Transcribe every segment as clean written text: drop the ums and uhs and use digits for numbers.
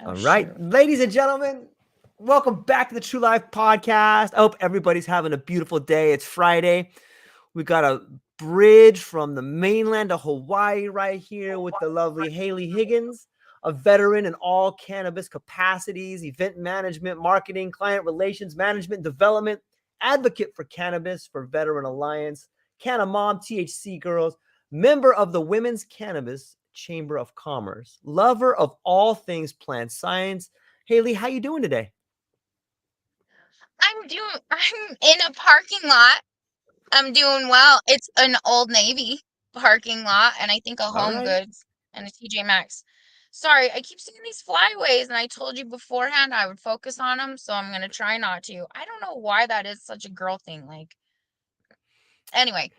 Oh, All right, shoot. ladies and gentlemen, welcome back to the True Life Podcast. I hope everybody's having a beautiful day. It's Friday. We got a bridge from the mainland to Hawaii right here with the lovely Haley Higgins, a veteran in all cannabis capacities, event management, marketing, client relations, management, development, advocate for cannabis for Veteran Alliance, Canna Mom, THC Girls, member of the Women's Cannabis Chamber of Commerce, lover of all things plant science. Haley, how you doing today? I'm in a parking lot. I'm doing well. It's an Old Navy parking lot and I think a All Home right. Goods and a TJ Maxx. Sorry, I keep seeing these flyways and I told you beforehand I would focus on them, so I'm gonna try not to. I don't know why that is such a girl thing. Like, anyway,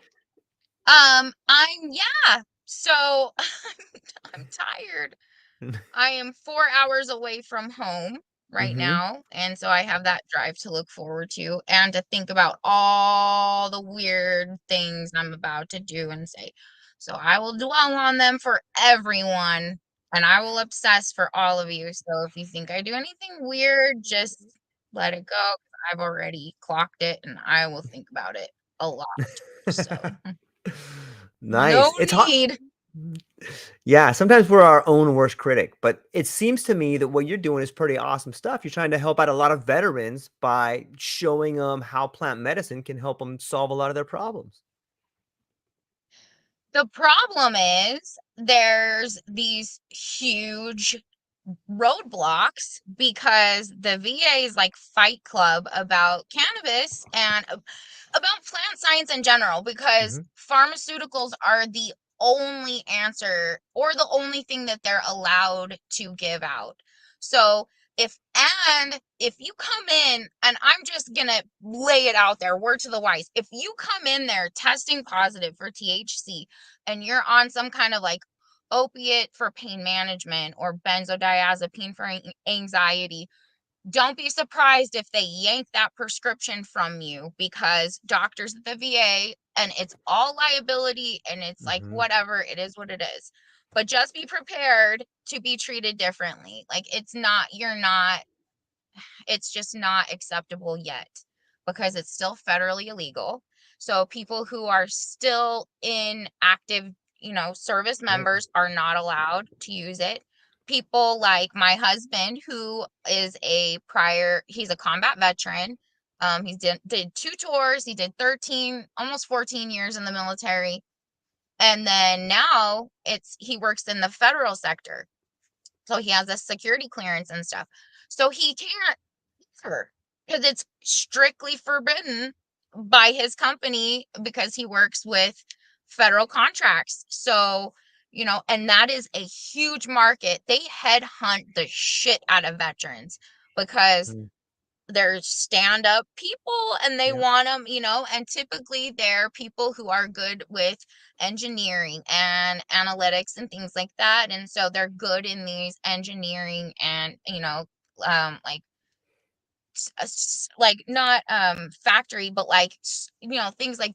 yeah. So I'm tired. I am 4 hours away from home right Mm-hmm. now, and so I have that drive to look forward to and to think about all the weird things I'm about to do and say. So I will dwell on them for everyone, and I will obsess for all of you. So if you think I do anything weird, just let it go. 'Cause I've already clocked it, and I will think about it a lot. So no Nice. It's hot. need. Yeah, sometimes we're our own worst critic, but it seems to me that what you're doing is pretty awesome stuff. You're trying to help out a lot of veterans by showing them how plant medicine can help them solve a lot of their problems. The problem is there's these huge roadblocks because the VA is like Fight Club about cannabis and about plant science in general, because Mm-hmm. pharmaceuticals are the only answer or the only thing that they're allowed to give out. So if you come in, and I'm just gonna lay it out there, word to the wise, if you come in there testing positive for THC and you're on some kind of like opiate for pain management or benzodiazepine for anxiety, don't be surprised if they yank that prescription from you, because doctors at the VA, and it's all liability and it's like Mm-hmm. whatever, it is what it is. But just be prepared to be treated differently. Like, it's just not acceptable yet because it's still federally illegal. So people who are still in active, service Right. members are not allowed to use it. People like my husband, who is he's a combat veteran. He did 2 tours. He did 13, almost 14 years in the military. And then now he works in the federal sector. So he has a security clearance and stuff. So he can't, because it's strictly forbidden by his company because he works with federal contracts. So, and that is a huge market. They headhunt the shit out of veterans because Mm. they're stand-up people and they Yeah. want them, and typically they're people who are good with engineering and analytics and things like that. And so they're good in these engineering and, like not factory, but like things like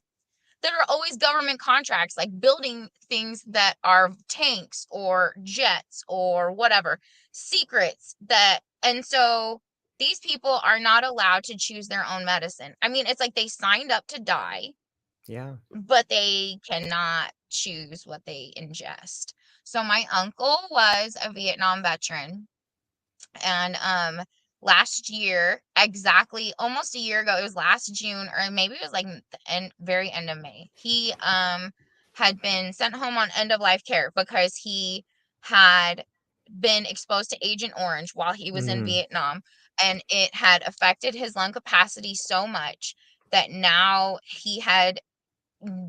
that are always government contracts, like building things that are tanks or jets or whatever, secrets that. And so these people are not allowed to choose their own medicine. I mean, it's like they signed up to die, Yeah. but they cannot choose what they ingest. So my uncle was a Vietnam veteran, and last year, exactly almost a year ago, it was last June, or maybe it was like the very end of May, he had been sent home on end of life care because he had been exposed to Agent Orange while he was in Mm. Vietnam, and it had affected his lung capacity so much that now he had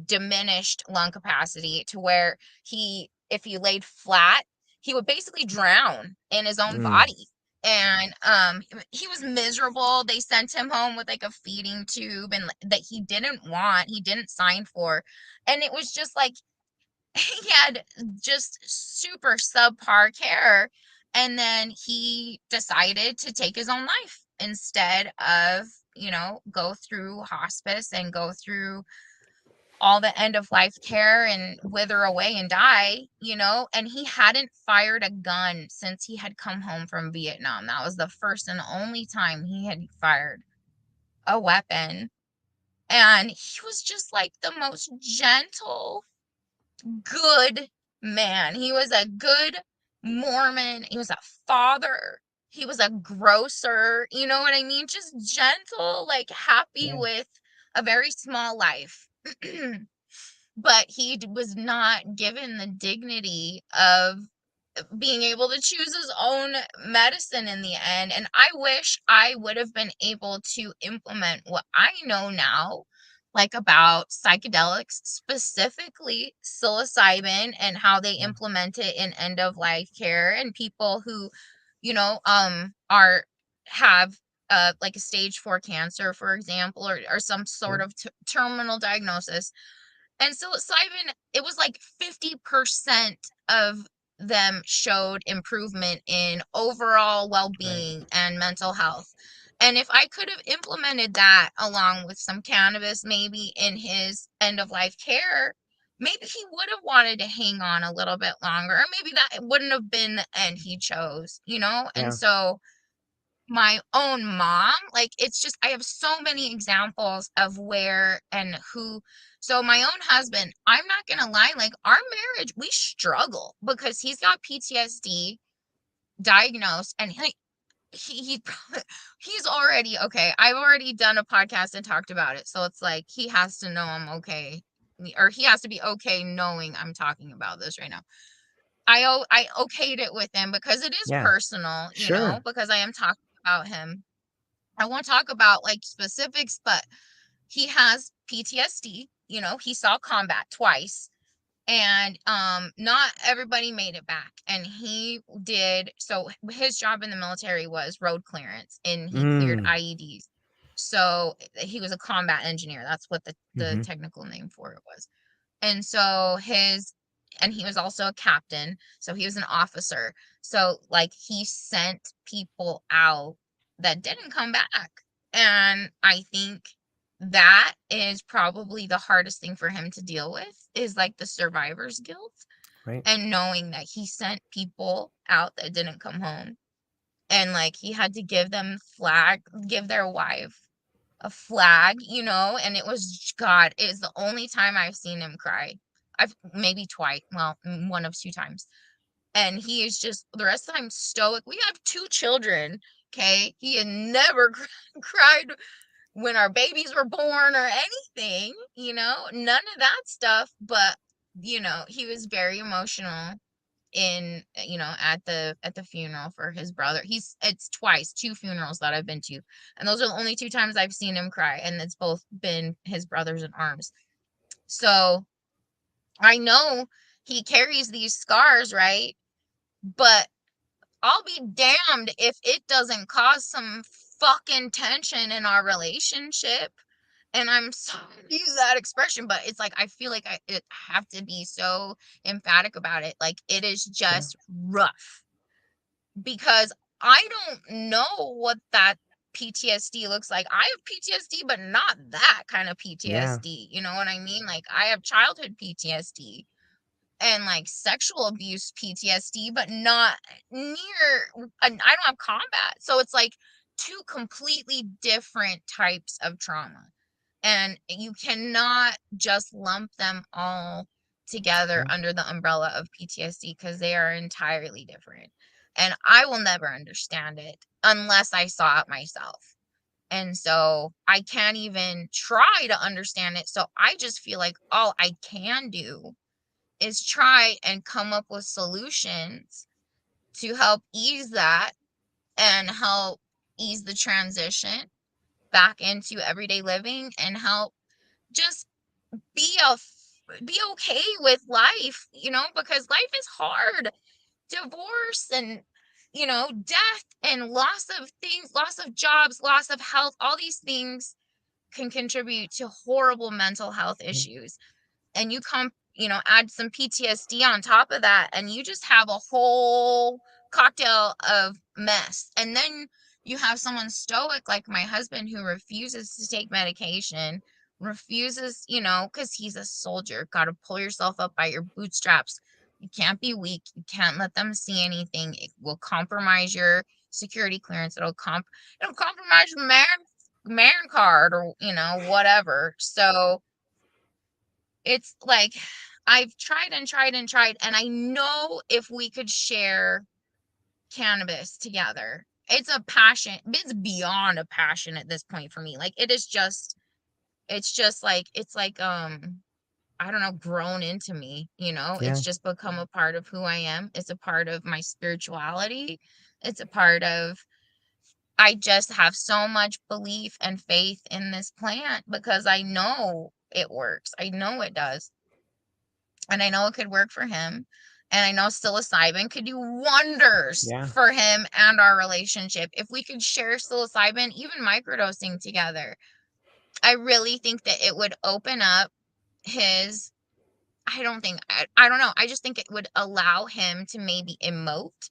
diminished lung capacity to where if he laid flat, he would basically drown in his own Mm. body. And he was miserable. They sent him home with like a feeding tube and that he didn't want, he didn't sign for. And it was just like he had just super subpar care. And then he decided to take his own life instead of, go through hospice and go through all the end of life care and wither away and die, and he hadn't fired a gun since he had come home from Vietnam. That was the first and only time he had fired a weapon. And he was just like the most gentle, good man. He was a good Mormon. He was a father. He was a grocer. You know what I mean? Just gentle, like happy Yeah. with a very small life. But he was not given the dignity of being able to choose his own medicine in the end. And I wish I would have been able to implement what I know now, like about psychedelics, specifically psilocybin, and how they Yeah. implement it in end of life care and people who, are have like a stage 4 cancer, for example, or some Yeah. sort of terminal diagnosis. And psilocybin, it was like 50% of them showed improvement in overall Right. well-being and mental health. And if I could have implemented that along with some cannabis, maybe in his end of life care, maybe he would have wanted to hang on a little bit longer. Or maybe that wouldn't have been the end he chose, And Yeah. so my own mom, like, it's just, I have so many examples of where and who. So my own husband, I'm not gonna lie, like, our marriage, we struggle because he's got PTSD diagnosed, and he he's already okay. I've already done a podcast and talked about it, so it's like he has to know I'm okay, or he has to be okay knowing I'm talking about this right now. I okayed it with him because it is Yeah. personal, Sure. because I am talking about him. I won't talk about like specifics, but he has PTSD. He saw combat twice, and not everybody made it back. And he did. So his job in the military was road clearance, and he cleared Mm. IEDs. So he was a combat engineer. That's what the Mm-hmm. technical name for it was. And so and he was also a captain, so he was an officer. So like he sent people out that didn't come back. And I think that is probably the hardest thing for him to deal with, is like the survivor's guilt, Right. and knowing that he sent people out that didn't come home, and like he had to give their wife a flag, and it was, God, it is the only time I've seen him cry. I've maybe twice, well, one of two times. And he is just the rest of the time stoic. We have two children, okay? He had never cried when our babies were born or anything, none of that stuff. But, he was very emotional in at the funeral for his brother. It's twice, two funerals that I've been to, and those are the only two times I've seen him cry, and it's both been his brothers in arms. So I know he carries these scars, right? But I'll be damned if it doesn't cause some fucking tension in our relationship. And I'm sorry to use that expression, but it's like I feel like I have to be so emphatic about it. Like, it is Yeah. just rough, because I don't know what that PTSD looks like. I have PTSD, but not that kind of Yeah. PTSD. You know what I mean? Like, I have childhood PTSD and like sexual abuse PTSD, but not near, I don't have combat. So it's like two completely different types of trauma. And you cannot just lump them all together Yeah. under the umbrella of PTSD, because they are entirely different. And I will never understand it unless I saw it myself. And so I can't even try to understand it. So I just feel like all I can do is try and come up with solutions to help ease that, and help ease the transition back into everyday living, and help just be a be okay with life, because life is hard. Divorce and death and loss of things, loss of jobs, loss of health, all these things can contribute to horrible mental health issues. And you add some PTSD on top of that, and you just have a whole cocktail of mess. And then you have someone stoic like my husband, who refuses to take medication, refuses, because he's a soldier, got to pull yourself up by your bootstraps. You can't be weak. You can't let them see anything. It will compromise your security clearance. It'll compromise your man card, or whatever. So it's like I've tried and tried and tried, and I know if we could share cannabis together, it's a passion. It's beyond a passion at this point for me. Like it's just like I don't know, grown into me, it's Yeah. just become a part of who I am. It's a part of my spirituality. It's a part of I just have so much belief and faith in this plant because I know it works. I know it does. And I know it could work for him. And I know psilocybin could do wonders Yeah. for him and our relationship. If we could share psilocybin, even microdosing together, I really think that it would open up his I don't know. I just think it would allow him to maybe emote,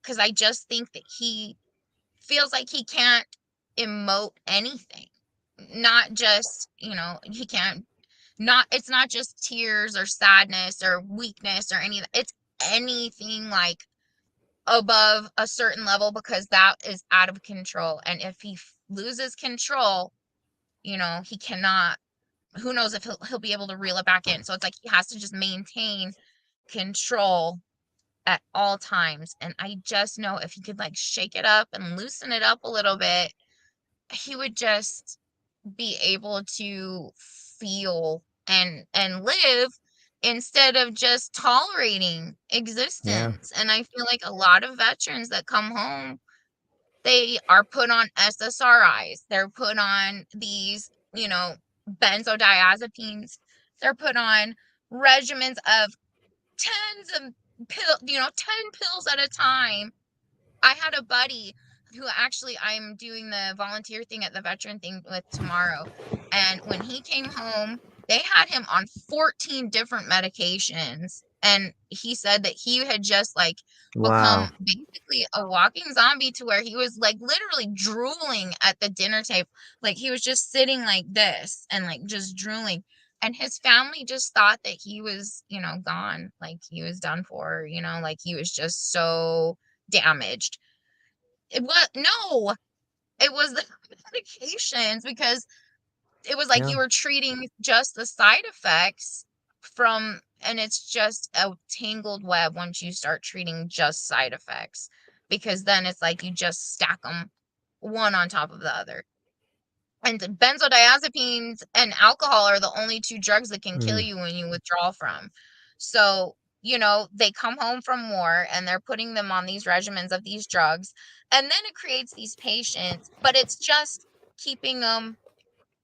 because I just think that he feels like he can't emote anything. Not just, he can't not it's not just tears or sadness or weakness or any it's anything like above a certain level, because that is out of control. And if he loses control, he cannot, who knows if he'll be able to reel it back in. So it's like he has to just maintain control at all times. And I just know if he could like shake it up and loosen it up a little bit, he would just be able to feel and live instead of just tolerating Yeah. existence. And I feel like a lot of veterans that come home, they are put on SSRIs. They're put on these, benzodiazepines. They're put on regimens of tens of 10 pills at a time. I had a buddy who actually I'm doing the volunteer thing at the veteran thing with tomorrow. And when he came home, they had him on 14 different medications. And he said that he had just like Wow. become basically a walking zombie, to where he was like literally drooling at the dinner table. Like he was just sitting like this and like just drooling. And his family just thought that he was, gone, like he was done for, like he was just so damaged. It was no, it was the medications, because it was like Yeah. you were treating just the side effects from, and it's just a tangled web once you start treating just side effects, because then it's like you just stack them one on top of the other. And benzodiazepines and alcohol are the only two drugs that can kill Mm. you when you withdraw from. So, they come home from war and they're putting them on these regimens of these drugs. And then it creates these patients, but it's just keeping them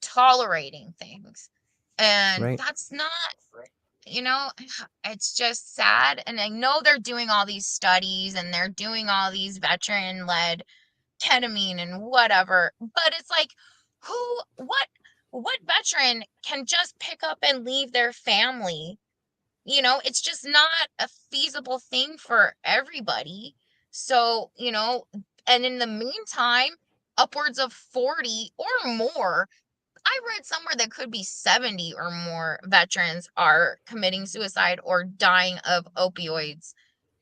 tolerating things. And Right. that's not, you know, it's just sad. And I know they're doing all these studies and they're doing all these veteran led ketamine and whatever, but it's like, who what veteran can just pick up and leave their family? It's just not a feasible thing for everybody. So, and in the meantime, upwards of 40 or more, I read somewhere that could be 70 or more veterans are committing suicide or dying of opioids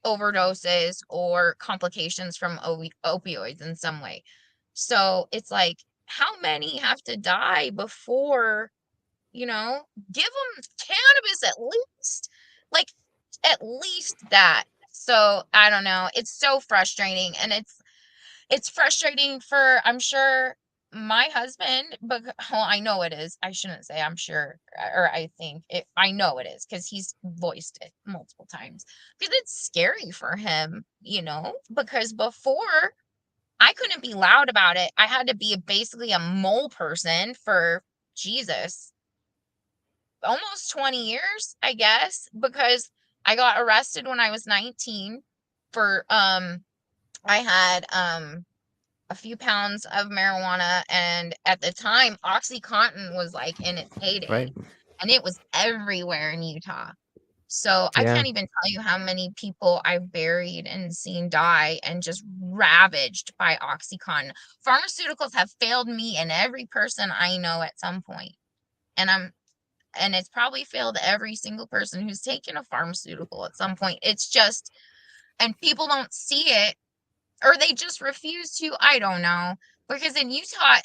overdoses or complications from opioids in some way. So it's like, how many have to die before, give them cannabis at least? Like, at least that. So I don't know. It's so frustrating. And it's frustrating for, I'm sure, my husband, but well, I know it is. I shouldn't say I'm sure, or I think it, I know it is, because he's voiced it multiple times. Because it's scary for him, because before I couldn't be loud about it. I had to be basically a mole person for Jesus, almost 20 years, I guess, because I got arrested when I was 19 for I had a few pounds of marijuana, and at the time oxycontin was like in its heyday, Right. and it was everywhere in Utah. So I Yeah. can't even tell you how many people I've buried and seen die and just ravaged by oxycontin. Pharmaceuticals have failed me and every person I know at some point. and it's probably failed every single person who's taken a pharmaceutical at some point. It's just, and people don't see it, or they just refuse to. I don't know, because in Utah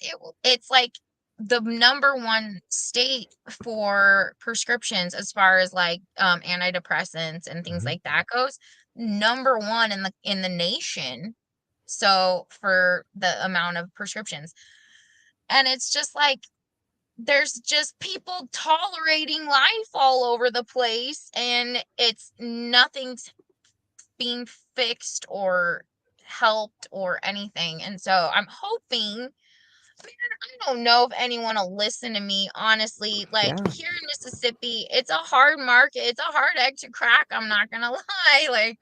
it's like the number one state for prescriptions as far as like antidepressants and things Mhm. like that goes. Number one in the nation. So for the amount of prescriptions, and it's just like there's just people tolerating life all over the place, and it's nothing's being fixed or helped or anything. And so I'm hoping, man, I don't know if anyone will listen to me, honestly. Like Yeah. here in Mississippi, it's a hard market. It's a hard egg to crack. I'm not gonna lie. Like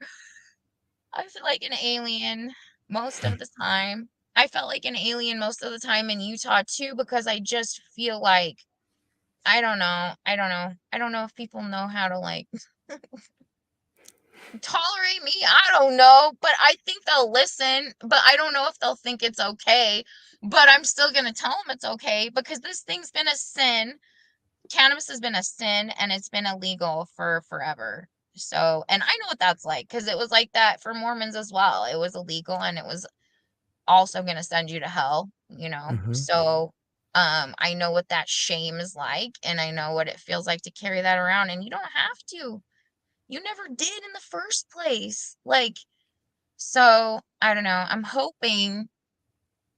I feel like an alien most of the time. I felt like an alien most of the time in Utah too, because I just feel like I don't know. I don't know. I don't know if people know how to like tolerate me. I don't know, but I think they'll listen, but I don't know if they'll think it's okay. But I'm still going to tell them it's okay, because this thing's been a sin. Cannabis has been a sin, and it's been illegal for forever. So, and I know what that's like, because it was like that for Mormons as well. It was illegal, and it was also going to send you to hell, you know? Mhm. So, I know what that shame is like, and I know what it feels like to carry that around, and you don't have to. You never did in the first place. Like, so I don't know. I'm hoping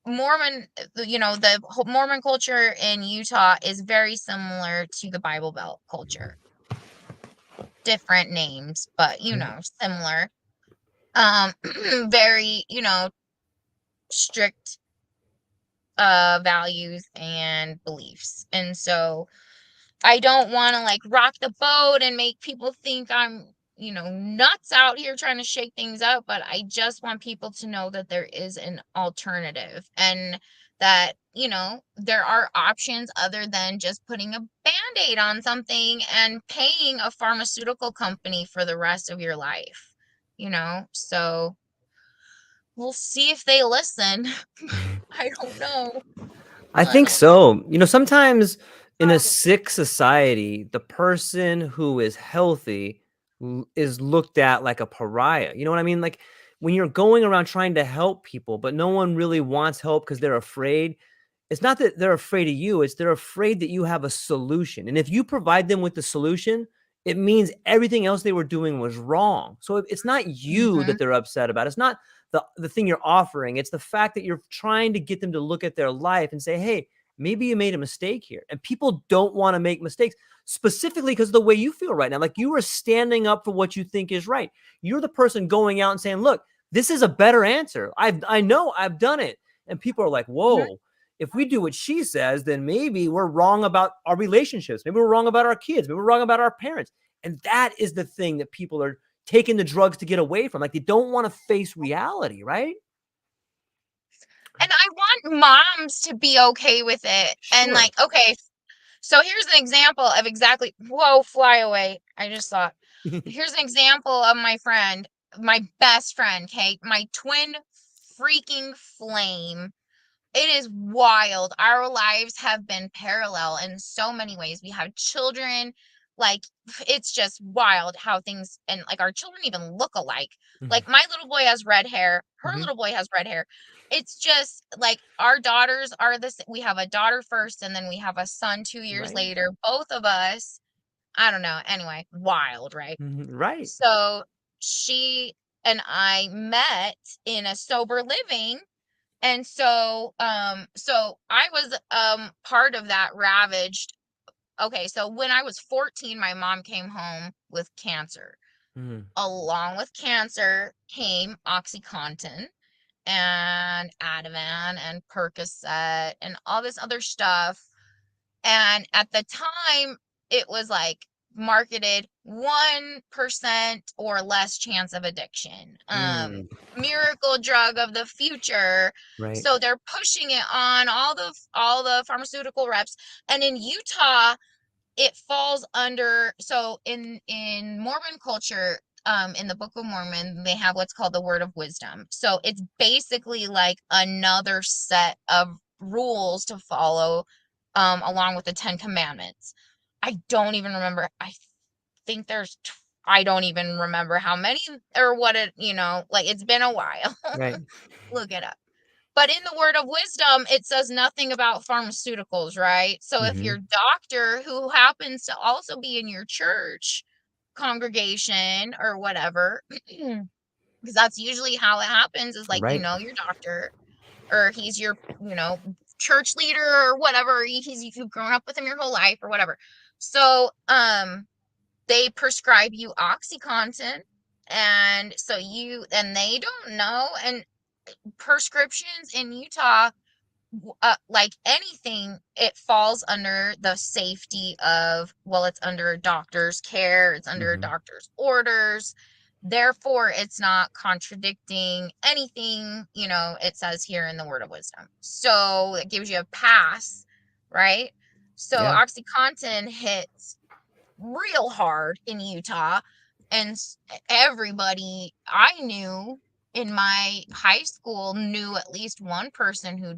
Mormon, the Mormon culture in Utah is very similar to the Bible Belt culture. Different names, but similar. Um, very, strict values and beliefs. And so I don't want to like rock the boat and make people think I'm, nuts out here trying to shake things up, but I just want people to know that there is an alternative, and that, there are options other than just putting a band-aid on something and paying a pharmaceutical company for the rest of your life, So we'll see if they listen. I don't know. I I think don't know. so. Sometimes in a sick society, the person who is healthy is looked at like a pariah. You know what I mean? Like when you're going around trying to help people, but no one really wants help because they're afraid. It's not that they're afraid of you, it's they're afraid that you have a solution. And if you provide them with the solution, it means everything else they were doing was wrong. So it's not you Mhm. that they're upset about. It's not the thing you're offering. It's the fact that you're trying to get them to look at their life and say, "Hey, maybe you made a mistake here." And people don't want to make mistakes, specifically because of the way you feel right now. Like you are standing up for what you think is right. You're the person going out and saying, "Look, this is a better answer. I know I've done it." And people are like, Mhm. "Whoa, if we do what she says, then maybe we're wrong about our relationships. Maybe we're wrong about our kids. Maybe we're wrong about our parents." And that is the thing that people are taking the drugs to get away from. Like they don't want to face reality, right? And I want moms to be okay with it. And Sure. like, okay, so here's an example of exactly, whoa, fly away. I just thought, here's an example of my friend, my best friend, okay, my twin freaking flame. It is wild. Our lives have been parallel in so many ways. We have children. Like, it's just wild how things, and like our children even look alike. Like, my little boy has red hair. Her Mhm. little boy has red hair. It's just like our daughters are this. We have a daughter first, and then we have a son 2 years Right. later. Both of us, I don't know. Anyway, wild, right? Right. So she and I met in a sober living, and so I was part of that ravaged. Okay, so when I was 14, my mom came home with cancer. Mhm. Along with cancer came OxyContin and Ativan and Percocet and all this other stuff. And at the time, it was like marketed 1% or less chance of addiction. Mm. Miracle drug of the future. Right. So they're pushing it on all the pharmaceutical reps. And in Utah, it falls under, so in Mormon culture, in the Book of Mormon, they have what's called the Word of Wisdom. So it's basically like another set of rules to follow along with the 10 commandments. I don't even remember. I think I don't even remember how many or what it, like it's been a while. Right. Look it up. But in the word of wisdom, it says nothing about pharmaceuticals, right? So if Mm-hmm. your doctor, who happens to also be in your church congregation or whatever, because that's usually how it happens, is like, Right. your doctor, or he's your, church leader or whatever. You've grown up with him your whole life or whatever. So, they prescribe you OxyContin, and they don't know. And prescriptions in Utah, like anything, it falls under the safety of, well, it's under a doctor's care, it's under a Mm-hmm. doctor's orders. Therefore, it's not contradicting anything, it says here in the word of wisdom. So it gives you a pass, right? So Yeah. OxyContin hits real hard in Utah. And everybody I knew in my high school knew at least one person who,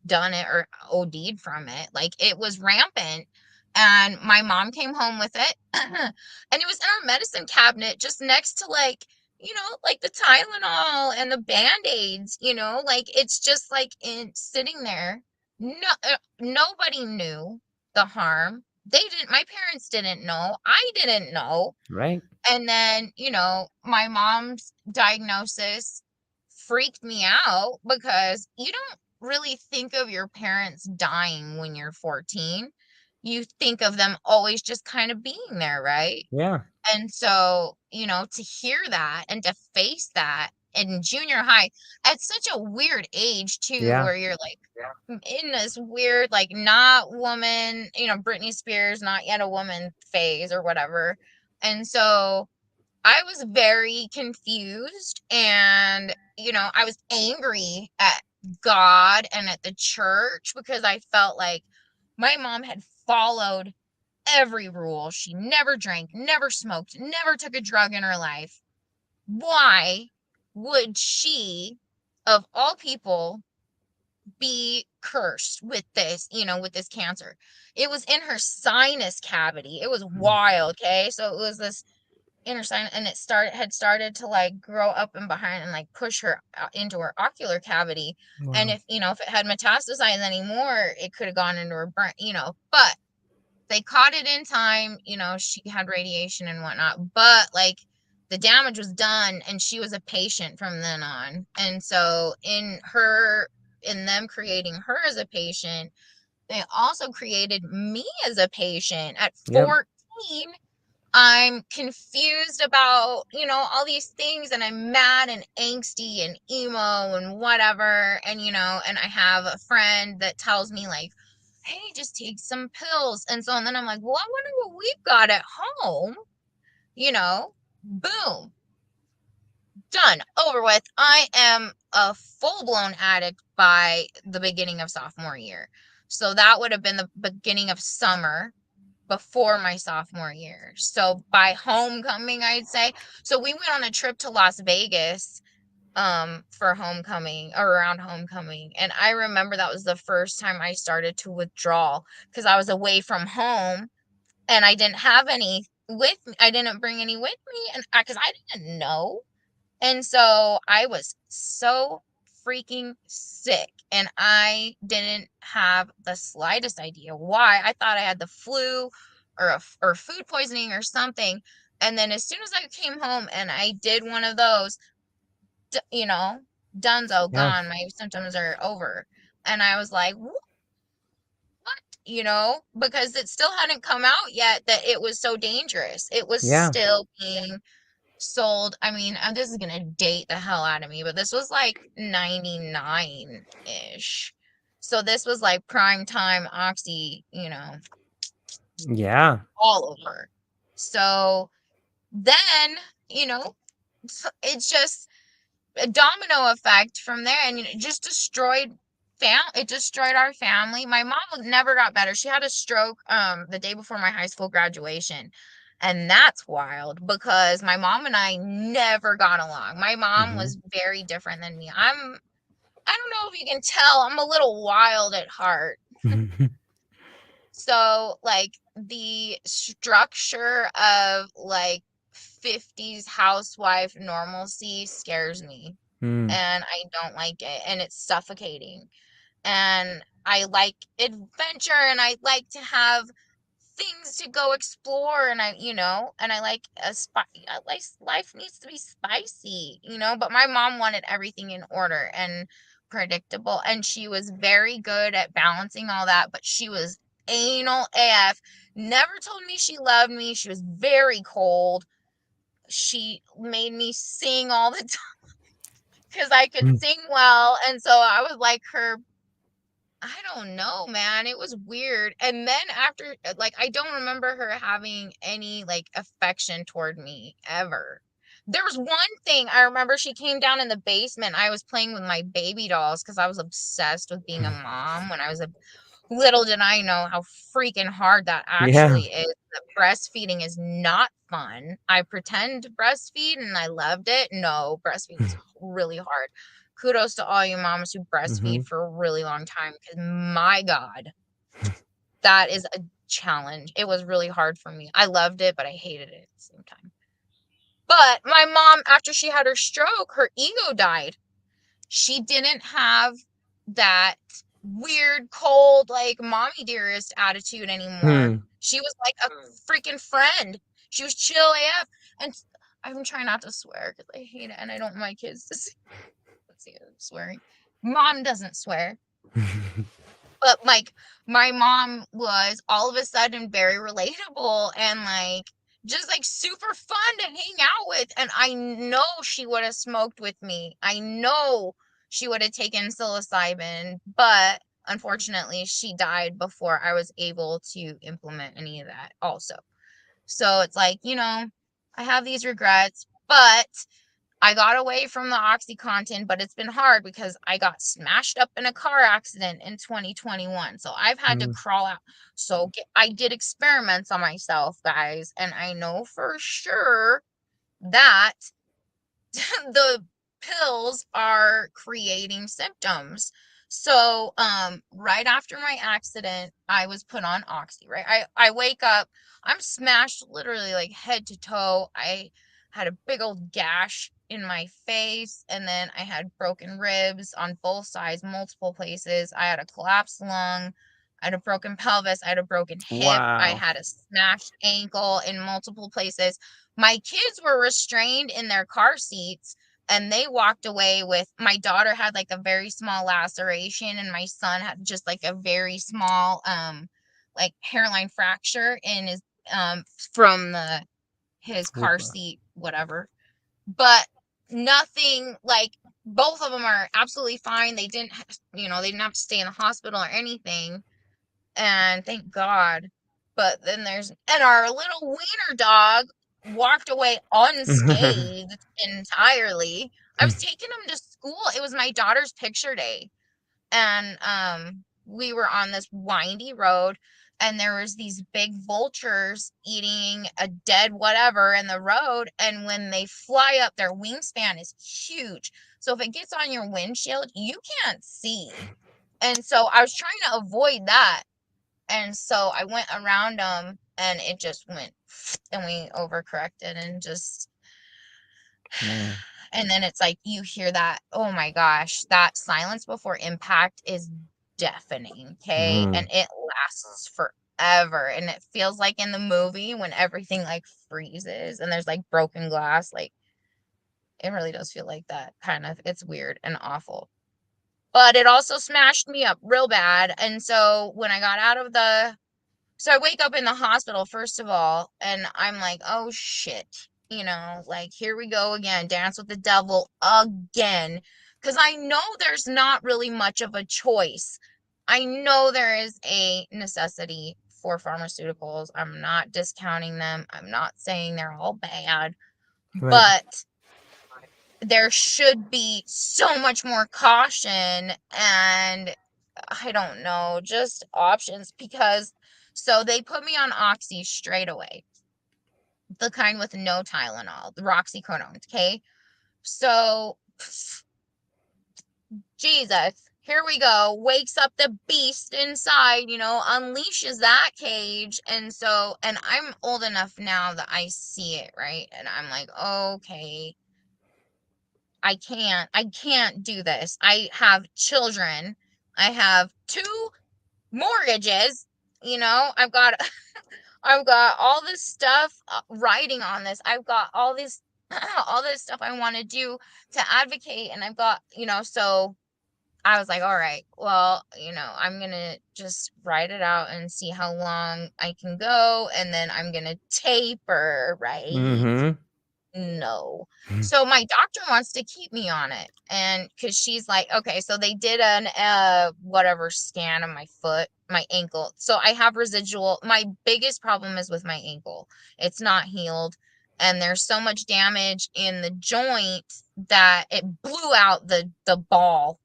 done it or OD'd from it. Like, it was rampant. And my mom came home with it. And it was in our medicine cabinet just next to, like, like the Tylenol and the Band-Aids, like it's just like sitting there. No, nobody knew the harm. My parents didn't know. I didn't know. Right. And then, my mom's diagnosis freaked me out, because you don't really think of your parents dying when you're 14. You think of them always just kind of being there, right? Yeah. And so, to hear that and to face that in junior high at such a weird age too, Yeah. where you're like in this weird, like, not woman, Britney Spears, not yet a woman phase or whatever. And so I was very confused, and, I was angry at God and at the church, because I felt like my mom had followed every rule. She never drank, never smoked, never took a drug in her life. Why would she, of all people, be cursed with this, with this cancer? It was in her sinus cavity. It was Mhm. wild, okay? So it was this inner sinus, and it had started to, like, grow up and behind and, like, push her into her ocular cavity. And Wow. if it had metastasized anymore, it could have gone into her brain, but they caught it in time. She had radiation and whatnot, but, like, the damage was done, and she was a patient from then on. And so in them creating her as a patient, they also created me as a patient at Yep. 14. I'm confused about, all these things, and I'm mad and angsty and emo and whatever. And I have a friend that tells me, like, hey, just take some pills. And then I'm like, well, I wonder what we've got at home, boom, done, over with. I am a full-blown addict by the beginning of sophomore year. So that would have been the beginning of summer before my sophomore year. So by homecoming, I'd say. So we went on a trip to Las Vegas for homecoming, or around homecoming. And I remember that was the first time I started to withdraw, because I was away from home, and I didn't have any with me. I didn't bring any with me, and because I didn't know. And so I was so freaking sick, and I didn't have the slightest idea why. I thought I had the flu, or food poisoning or something. And then as soon as I came home and I did one of those, you know, dunzo, Yeah. gone. My symptoms are over. And I was like, what? Because it still hadn't come out yet that it was so dangerous. It was Yeah. still being sold. I mean, this is gonna date the hell out of me, but this was like 99-ish. So this was like prime time Oxy, Yeah. all over. So then, you know, it's just a domino effect from there, and it just destroyed our family. My mom never got better. She had a stroke the day before my high school graduation. And that's wild, because my mom and I never got along. My mom Hmm. was very different than me. I don't know if you can tell, I'm a little wild at heart. So, like, the structure of like 50s housewife normalcy scares me, Mm. and I don't like it, and it's suffocating. And I like adventure, and I like to have things to go explore, and I like life needs to be spicy, but my mom wanted everything in order and predictable, and she was very good at balancing all that, but she was anal AF. Never told me she loved me. She was very cold. She made me sing all the time because I could Mm. sing well, and so I was like her. I don't know, man. It was weird. And then after, like, I don't remember her having any, like, affection toward me ever. There was one thing I remember. She came down in the basement. I was playing with my baby dolls because I was obsessed with being a mom when I was a little did I know how freaking hard that Yeah. actually is. That breastfeeding is not fun. I pretend to breastfeed and I loved it. No, breastfeeding is really hard. Kudos to all you moms who Mm-hmm. breastfeed for a really long time because my God, that is a challenge. It was really hard for me. I loved it, but I hated it at the same time. But my mom, after she had her stroke, her ego died. She didn't have that weird, cold, like mommy dearest attitude anymore. Mm. She was like a freaking friend. She was chill AF. And I'm trying not to swear because I hate it and I don't want my kids to see. Let's see, I'm swearing. Mom doesn't swear. But like my mom was all of a sudden very relatable and like just like super fun to hang out with. And I know she would have smoked with me. I know she would have taken psilocybin, but unfortunately she died before I was able to implement any of that also. So it's like, I have these regrets, but I got away from the OxyContin, but it's been hard because I got smashed up in a car accident in 2021. So I've had to Mm. crawl out. So I did experiments on myself, guys, and I know for sure that the pills are creating symptoms. So, right after my accident, I was put on Oxy, right? I wake up, I'm smashed literally like head to toe. I had a big old gash in my face, and then I had broken ribs on both sides, multiple places. I had a collapsed lung. I had a broken pelvis. I had a broken hip. I Wow. had a smashed ankle in multiple places. My kids were restrained in their car seats and they walked away with my daughter had like a very small laceration and my son had just like a very small like hairline fracture in his um from his car Whoop. seat whatever. But nothing like both of them are absolutely fine. They didn't they didn't have to stay in the hospital or anything, and thank God. But then and our little wiener dog walked away unscathed entirely. I was taking him to school. It was my daughter's picture day, and we were on this windy road, and there was these big vultures eating a dead whatever in the road, and when they fly up, their wingspan is huge. So if it gets on your windshield, you can't see. And so I was trying to avoid that, and so I went around them and it just went and we overcorrected and just Man. and then it's like you hear that, oh my gosh, that silence before impact is deafening, okay? Mm. And it lasts forever. And it feels like in the movie when everything like freezes and there's like broken glass, like it really does feel like that kind of. It's weird and awful. But it also smashed me up real bad. And so when I got out of the So I wake up in the hospital, first of all, and I'm like, oh shit, like here we go again, dance with the devil again. Because I know there's not really much of a choice. I know there is a necessity for pharmaceuticals. I'm not discounting them. I'm not saying they're all bad, Right. but there should be so much more caution and I don't know, just options because so they put me on Oxy straight away, the kind with no Tylenol, the roxycodone, okay? So, Jesus. here we go, wakes up the beast inside, unleashes that cage. And so, and I'm old enough now that I see it, right? And I'm like, okay, I can't do this. I have children. I have two mortgages, I've got I've got all this stuff writing on this. I've got all this all this stuff I want to do to advocate, and I've got, so I was like, all right, well, I'm going to just write it out and see how long I can go, and then I'm going to taper, right? Mm-hmm. No. So my doctor wants to keep me on it. And because she's like, okay, so they did an whatever scan of my foot, my ankle. So I have residual. My biggest problem is with my ankle. It's not healed. And there's so much damage in the joint that it blew out the ball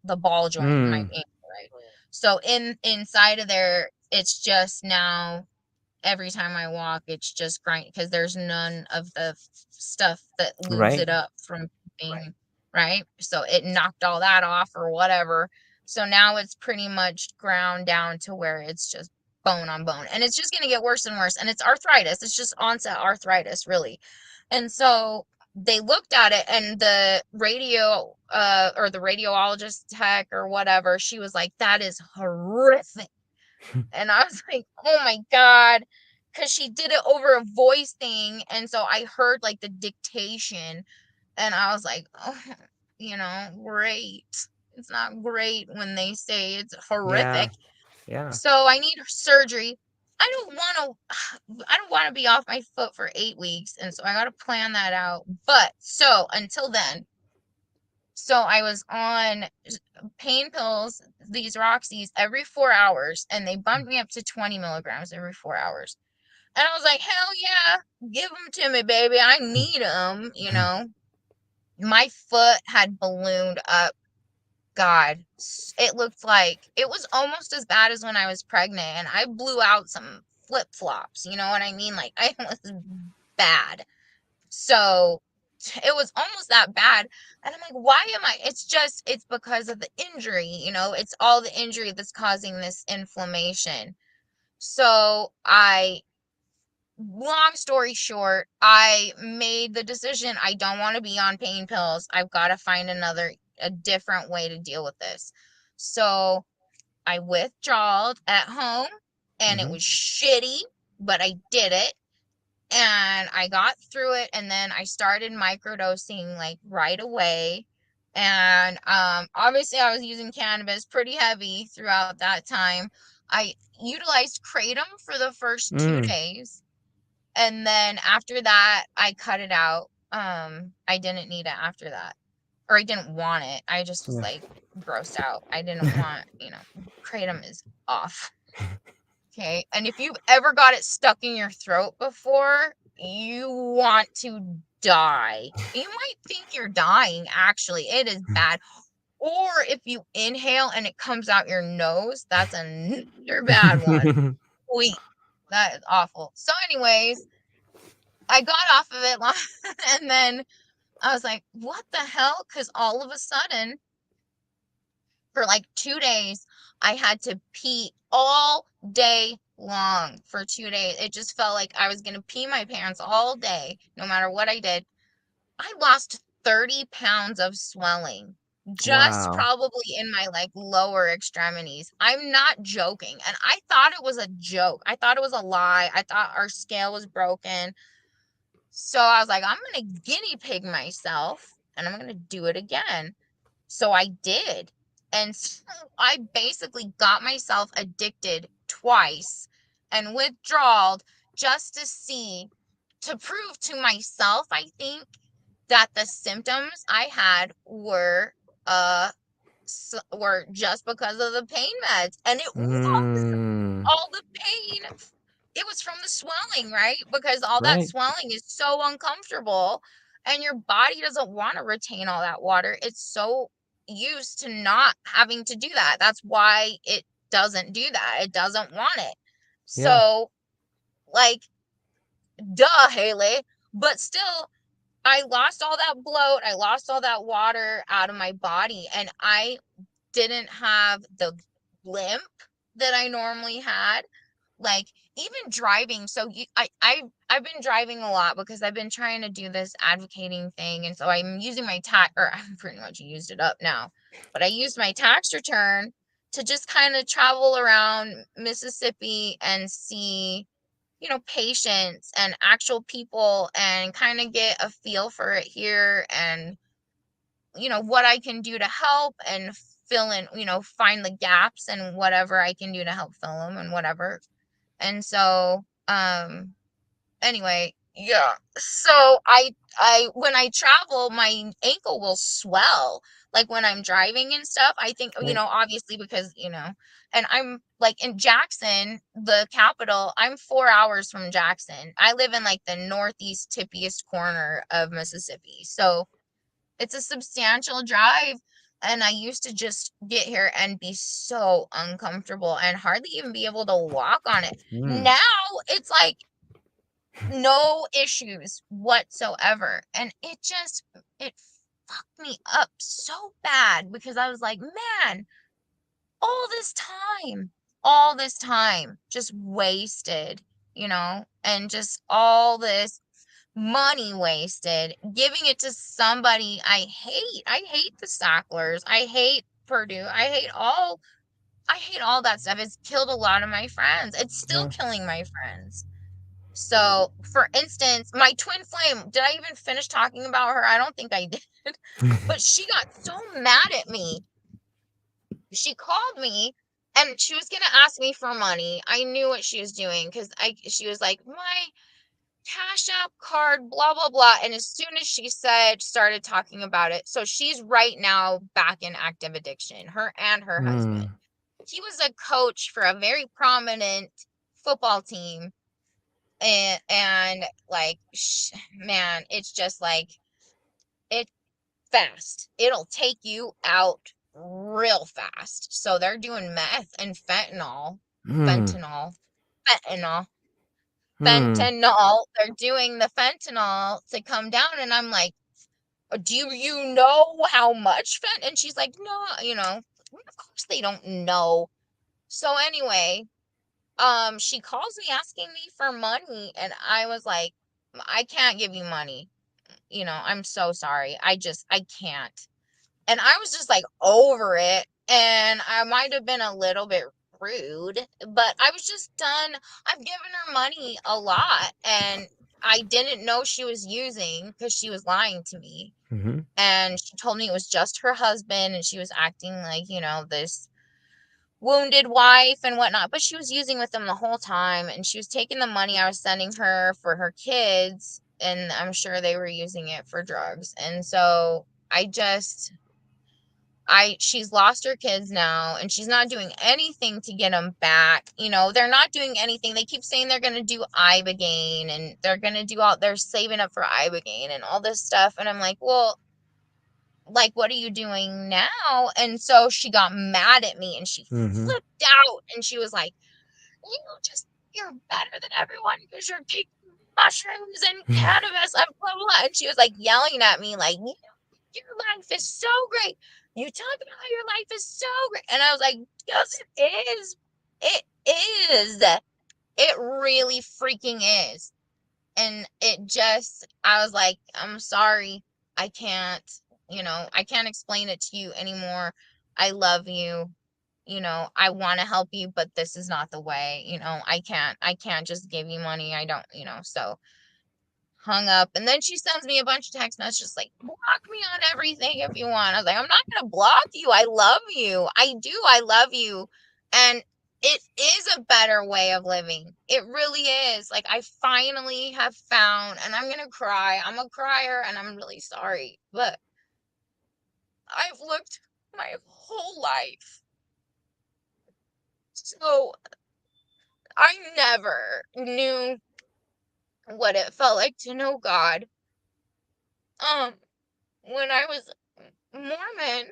joint in my Mm. ankle, right? So inside of there, it's just now every time I walk, it's just grind because there's none of the stuff that lubes Right. it up from being right. So it knocked all that off or whatever. So now it's pretty much ground down to where it's just bone on bone. And it's just going to get worse and worse. And it's arthritis. It's just onset arthritis, really. And so they looked at it, and the radio or the radiologist tech or whatever, she was like, that is horrific. And I was like, oh my God, because she did it over a voice thing. And so I heard like the dictation, and I was like, oh, great. It's not great when they say it's Yeah. horrific. Yeah. So I need surgery. I don't want to be off my foot for 8 weeks. And so I got to plan that out. But so until then, so I was on pain pills, these Roxys, every 4 hours, and they bumped me up to 20 milligrams every 4 hours. And I was like, hell yeah, give them to me, baby. I need them. My foot had ballooned up. God, it looked like it was almost as bad as when I was pregnant, and I blew out some flip flops. You know what I mean? Like, I was bad. So it was almost that bad. And I'm like, why am I? It's because of the injury, it's all the injury that's causing this inflammation. So long story short, I made the decision. I don't want to be on pain pills. I've got to find a different way to deal with this. So I withdrawed at home, and it Mm-hmm. was shitty, but I did it, and I got through it, and then I started microdosing like right away. And obviously I was using cannabis pretty heavy throughout that time. I utilized kratom for the first two Mm. days, and then after that I cut it out. I didn't need it after that, or I didn't want it. I just was Yeah. like grossed out. I didn't want, kratom is off. Okay. And if you've ever got it stuck in your throat before, you want to die. You might think you're dying, actually. It is bad. Or if you inhale and it comes out your nose, that's another bad one. Wait, that is awful. So, anyways, I got off of it and then I was like, what the hell? Because all of a sudden, for like 2 days, I had to pee all day long for 2 days. It just felt like I was going to pee my pants all day, no matter what I did. I lost 30 pounds of swelling, just Wow. probably in my like lower extremities. I'm not joking. And I thought it was a joke. I thought it was a lie. I thought our scale was broken. So I was like, I'm going to guinea pig myself, and I'm going to do it again. So I did. And so I basically got myself addicted twice and withdrawed just to prove to myself, I think, that the symptoms I had uh were just because of the pain meds. And it was Mm. all the pain. It was from the swelling, right? Because all that Right. swelling is so uncomfortable, and your body doesn't want to retain all that water. It's so used to not having to do that. That's why it doesn't do that. It doesn't want it. Yeah. So, like, duh, Haley. But still, I lost all that bloat. I lost all that water out of my body, and I didn't have the limp that I normally had. Like even driving, so I've been driving a lot because I've been trying to do this advocating thing, and so I'm using my tax, or I've pretty much used it up now, but I used my tax return to just kind of travel around Mississippi and see, patients and actual people and kind of get a feel for it here, and what I can do to help and fill in, find the gaps and whatever I can do to help fill them and whatever. And so, anyway, yeah. So I when I travel, my ankle will swell. Like when I'm driving and stuff, I think, Right. obviously because, and I'm like in Jackson, the capital, I'm 4 hours from Jackson. I live in like the northeast tippiest corner of Mississippi. So it's a substantial drive. And I used to just get here and be so uncomfortable and hardly even be able to walk on it. Mm. Now it's like no issues whatsoever. And it fucked me up so bad because I was like, man, all this all this time just wasted, and just all this money wasted giving it to somebody I hate. I hate the Sacklers. I hate Purdue. I hate all that stuff. It's killed a lot of my friends. It's still Yeah. killing my friends. So, for instance, my twin flame, did I even finish talking about her? I don't think I did. But she got so mad at me. She called me and she was going to ask me for money. I knew what she was doing because she was like, my Cash App card, blah, blah, blah. And as soon as she started talking about it, so she's right now back in active addiction, her and her husband. Mm. He was a coach for a very prominent football team. And like, man, it's just like, it fast. It'll take you out real fast. So they're doing meth and Mm. fentanyl, Mm. fentanyl. They're doing the fentanyl to come down. And I'm like, do you know how much And she's like, no, of course they don't know. So anyway, she calls me asking me for money. And I was like, I can't give you money. I'm so sorry. I can't. And I was just like over it. And I might have been a little bit rude, but I was just done. I've given her money a lot and I didn't know she was using because she was lying to me. Mm-hmm. And she told me it was just her husband and she was acting like, this wounded wife and whatnot. But she was using with them the whole time and she was taking the money I was sending her for her kids. And I'm sure they were using it for drugs. And so she's lost her kids now and she's not doing anything to get them back. They're not doing anything. They keep saying they're going to do ibogaine and they're saving up for ibogaine and all this stuff. And I'm like, well, like, what are you doing now? And so she got mad at me and she Mm-hmm. flipped out and she was like, you're better than everyone because you're taking mushrooms and cannabis and blah, blah, blah. And she was like yelling at me like, your life is so great. You talk about how your life is so great. And I was like, yes, it is. It is. It really freaking is. And I was like, I'm sorry. I can't, I can't explain it to you anymore. I love you. I want to help you, but this is not the way. I can't just give you money. I don't, so hung up. And then she sends me a bunch of text messages like, block me on everything if you want. I was like, I'm not going to block you. I love you. I do. I love you. And it is a better way of living. It really is. Like, I finally have found, and I'm going to cry. I'm a crier and I'm really sorry. But I've looked my whole life. So I never knew what it felt like to know God. Um, when I was Mormon,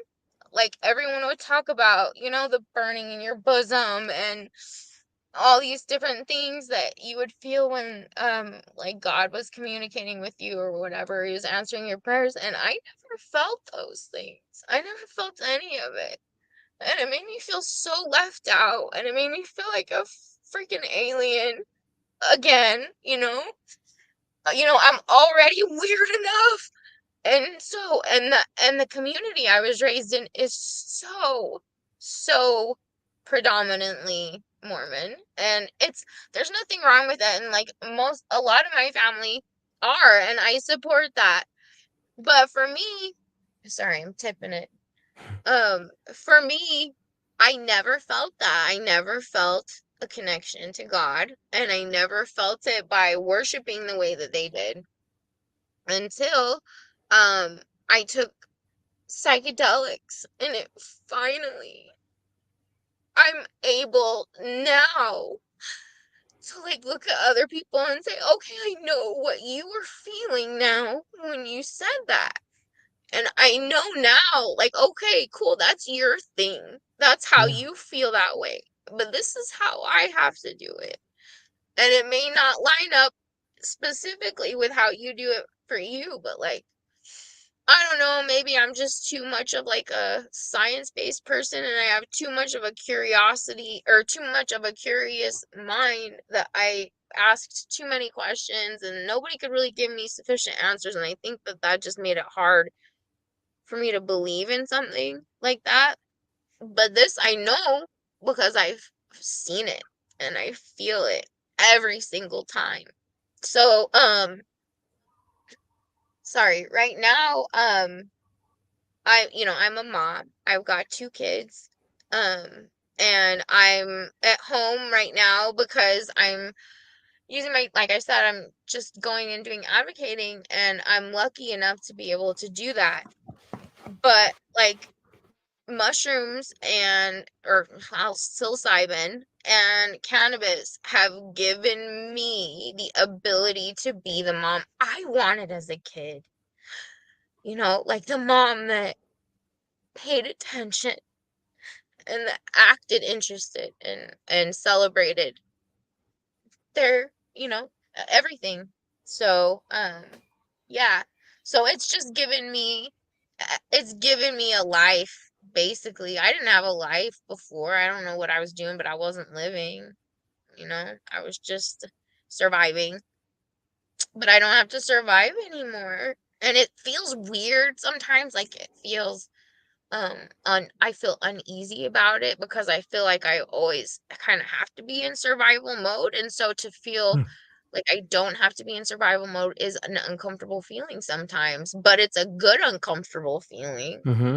like everyone would talk about, the burning in your bosom and all these different things that you would feel when like God was communicating with you or whatever, he was answering your prayers, and I never felt those things. I never felt any of it. and it made me feel so left out, and it made me feel like a freaking alien again, I'm already weird enough. And so, and the community I was raised in is so predominantly Mormon, and there's nothing wrong with it, and like a lot of my family are, and I support that. But for me, sorry, I'm tipping it. For me, I never felt that. I never felt a connection to God, and I never felt it by worshiping the way that they did until um I took psychedelics, and it finally, I'm able now to like look at other people and say, okay, I know what you were feeling now when you said that. And I know now, like, okay, cool, that's your thing. That's how Yeah. you feel that way. But this is how I have to do it. And it may not line up specifically with how you do it for you, but like, I don't know, maybe I'm just too much of like a science-based person, and I have too much of a curiosity, or too much of a curious mind, that I asked too many questions and nobody could really give me sufficient answers. And I think that that just made it hard for me to believe in something like that. But this I know because I've seen it and I feel it every single time. So, sorry, right now, I'm a mom. I've got two kids. And I'm at home right now because I'm using like I said, I'm just going and doing advocating, and I'm lucky enough to be able to do that. But like mushrooms or psilocybin and cannabis have given me the ability to be the mom I wanted as a kid. Like the mom that paid attention and that acted interested and celebrated their, everything. So, yeah. So it's given me a life, basically. I didn't have a life before. I don't know what I was doing, but I wasn't living, I was just surviving. But I don't have to survive anymore. And it feels weird sometimes, like it feels I feel uneasy about it because I feel like I always kind of have to be in survival mode. And so to feel Hmm. like I don't have to be in survival mode is an uncomfortable feeling sometimes, but it's a good uncomfortable feeling. Mm-hmm.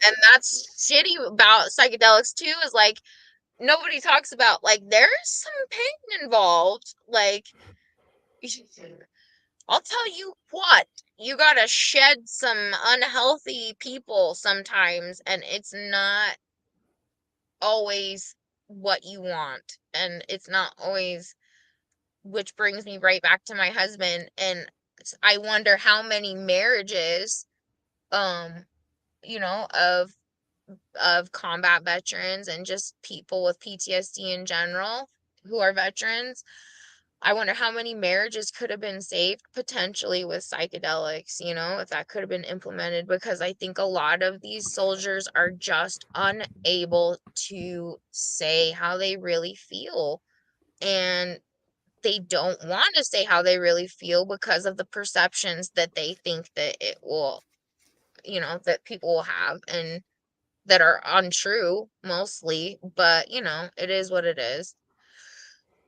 And that's shitty about psychedelics too, is like nobody talks about, like, there's some pain involved. Like, I'll tell you what, you gotta shed some unhealthy people sometimes, and it's not always what you want. And it's not always, which brings me right back to my husband. And I wonder how many marriages, um, of combat veterans and just people with PTSD in general who are veterans. I wonder how many marriages could have been saved potentially with psychedelics, if that could have been implemented, because I think a lot of these soldiers are just unable to say how they really feel. And they don't want to say how they really feel because of the perceptions that they think that it will, that people will have, and that are untrue mostly. But, it is what it is.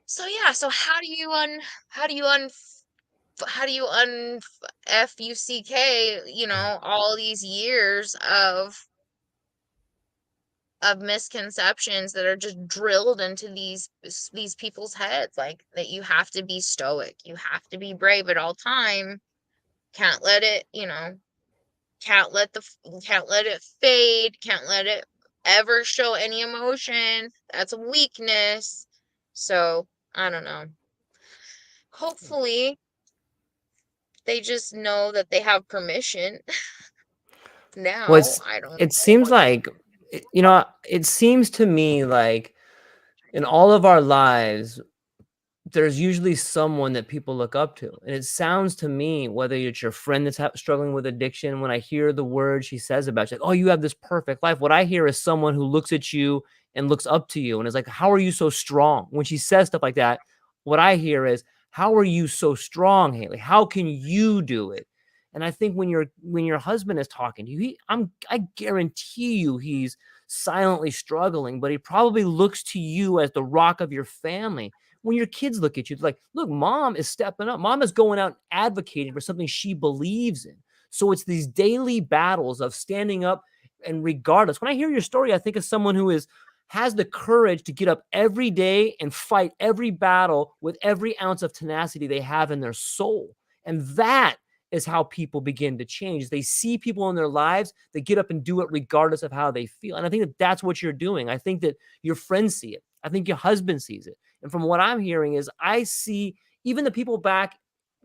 So yeah, so how do you un how do you un fuck, all these years of misconceptions that are just drilled into these people's heads, like that you have to be stoic, you have to be brave at all time, can't let it, can't let the can't let it fade, can't let it ever show any emotion. That's a weakness. So, I don't know. Hopefully, they just know that they have permission Well, now. I don't it know. seems like, it seems to me like in all of our lives, there's usually someone that people look up to. And it sounds to me, whether it's your friend that's struggling with addiction, when I hear the words she says about you, like, oh, you have this perfect life. What I hear is someone who looks at you and looks up to you and is like, how are you so strong? When she says stuff like that, what I hear is, how are you so strong, Haley? How can you do it? And I think when your husband is talking to you, I guarantee you he's silently struggling, but he probably looks to you as the rock of your family. When your kids look at you, it's like, look, mom is stepping up. Mom is going out and advocating for something she believes in. So it's these daily battles of standing up, and regardless. When I hear your story, I think of someone who has the courage to get up every day and fight every battle with every ounce of tenacity they have in their soul. And that is how people begin to change. They see people in their lives, they get up and do it regardless of how they feel. And I think that that's what you're doing. I think that your friends see it. I think your husband sees it. And from what I'm hearing is I see even the people back,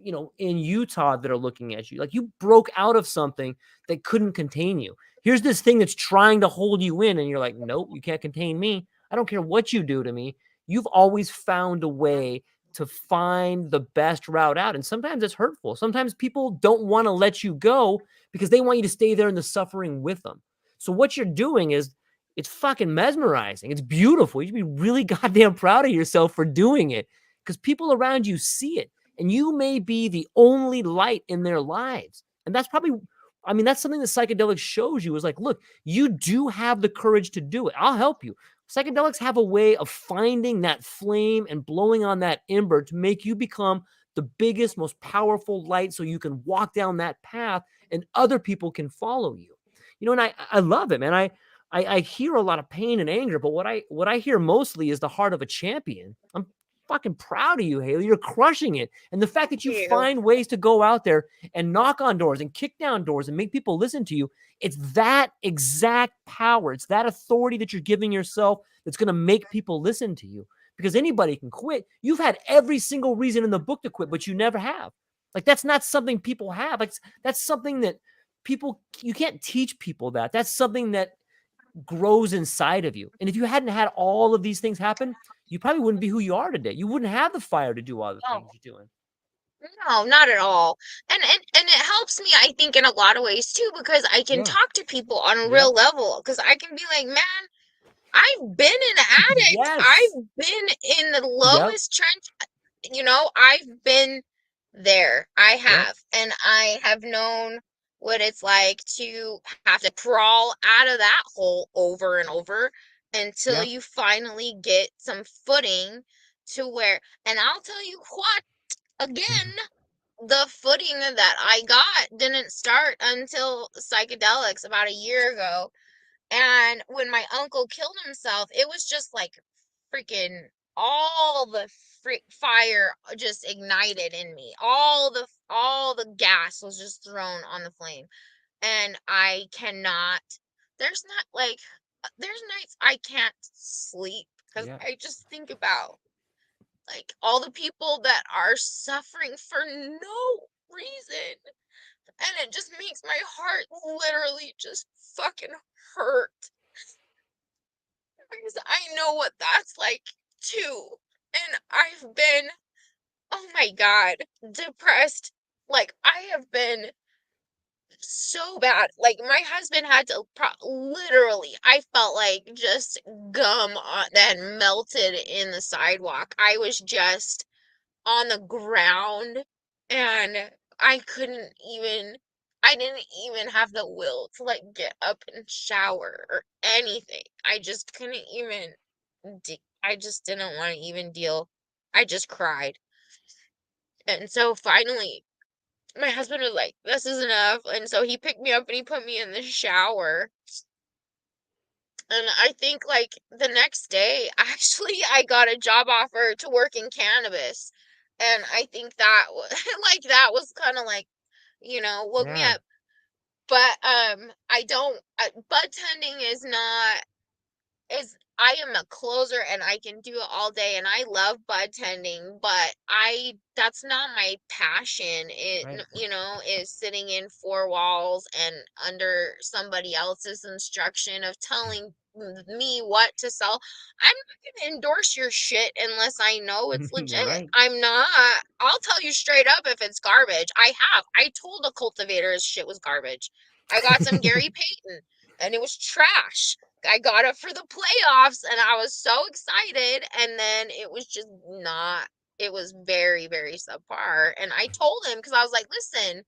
in Utah that are looking at you. Like, you broke out of something that couldn't contain you. Here's this thing that's trying to hold you in, and you're like, nope, you can't contain me. I don't care what you do to me. You've always found a way to find the best route out. And sometimes it's hurtful. Sometimes people don't want to let you go because they want you to stay there in the suffering with them. So what you're doing is, it's fucking mesmerizing. It's beautiful. You should be really goddamn proud of yourself for doing it, because people around you see it, and you may be the only light in their lives. And that's probably, I mean, that's something that psychedelics shows you, is like, look, you do have the courage to do it. I'll help you. Psychedelics have a way of finding that flame and blowing on that ember to make you become the biggest, most powerful light, so you can walk down that path and other people can follow you. And I love it, man. I hear a lot of pain and anger, but what I hear mostly is the heart of a champion. I'm fucking proud of you, Haley. You're crushing it. And the fact that you You. find ways to go out there and knock on doors and kick down doors and make people listen to you, it's that exact power. It's that authority that you're giving yourself that's going to make people listen to you. Because anybody can quit. You've had every single reason in the book to quit, but you never have. Like, that's not something people have. Like, that's something that you can't teach people that. That's something that grows inside of you. And if you hadn't had all of these things happen, you probably wouldn't be who you are today. You wouldn't have the fire to do all the things Oh, you're doing. no, not at all. And it helps me, I think, in a lot of ways too, because I can Yeah. talk to people on a real Yep. level. Because I can be like, man, I've been an addict. Yes. I've been in the Yep. lowest trench. I've been there. I Yep. have. And I have known what it's like to have to crawl out of that hole over and over until Yep. you finally get some footing to where, and I'll tell you what, again, the footing that I got didn't start until psychedelics about a year ago. And when my uncle killed himself, it was just like freaking all the fire just ignited in me. All the gas was just thrown on the flame. And I cannot there's not like there's nights I can't sleep because Yeah. I just think about like all the people that are suffering for no reason. And it just makes my heart literally just fucking hurt because I know what that's like too. And I've been, oh my God, depressed. Like, I have been so bad. Like, my husband had to literally, I felt like just gum that melted in the sidewalk. I was just on the ground and I couldn't even I didn't even have the will to like get up and shower or anything. I just couldn't even I just didn't want to even deal. I just cried. And so finally my husband was like, "This is enough." And so he picked me up and he put me in the shower. And I think like the next day, actually, I got a job offer to work in cannabis. And I think that was like that was kind of like, woke me Yeah. up. But I don't bud tending is I am a closer and I can do it all day and I love bud tending, but I that's not my passion. It Right. is sitting in four walls and under somebody else's instruction of telling me what to sell. I'm not gonna endorse your shit unless I know it's legit. Right. I'm not. I'll tell you straight up if it's garbage. I told a cultivator his shit was garbage. I got some Gary Payton and it was trash. I got it for the playoffs and I was so excited, and then it was just not, it was very, very subpar. And I told him, because I was like, listen,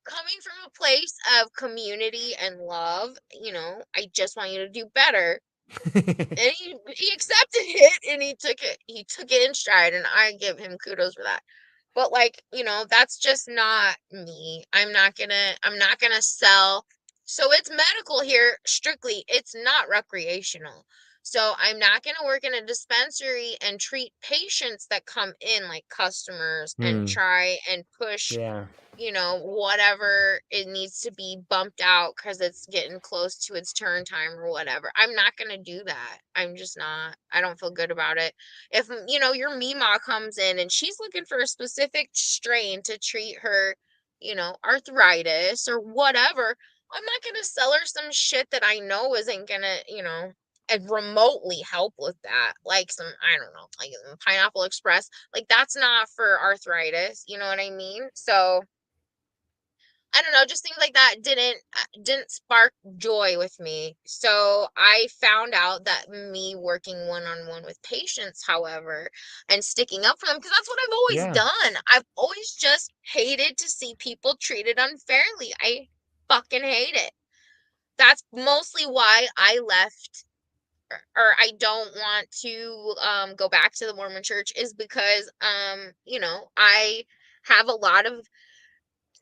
coming from a place of community and love, I just want you to do better. And he accepted it, and he took it in stride, and I give him kudos for that. But like, that's just not me. I'm not gonna sell. So it's medical here strictly. It's not recreational. So I'm not gonna work in a dispensary and treat patients that come in like customers and Hmm. try and push, Yeah. whatever it needs to be bumped out because it's getting close to its turn time or whatever. I'm not going to do that. I'm just not. I don't feel good about it. If, your Mima comes in and she's looking for a specific strain to treat her, arthritis or whatever, I'm not going to sell her some shit that I know isn't going to, and remotely help with that. Like some, I don't know, like some Pineapple Express. Like that's not for arthritis. You know what I mean? So, I don't know, just things like that didn't spark joy with me. So I found out that me working one-on-one with patients, however, and sticking up for them, because that's what I've always Yeah. done. I've always just hated to see people treated unfairly. I fucking hate it. That's mostly why I left, or I don't want to go back to the Mormon church, is because I have a lot of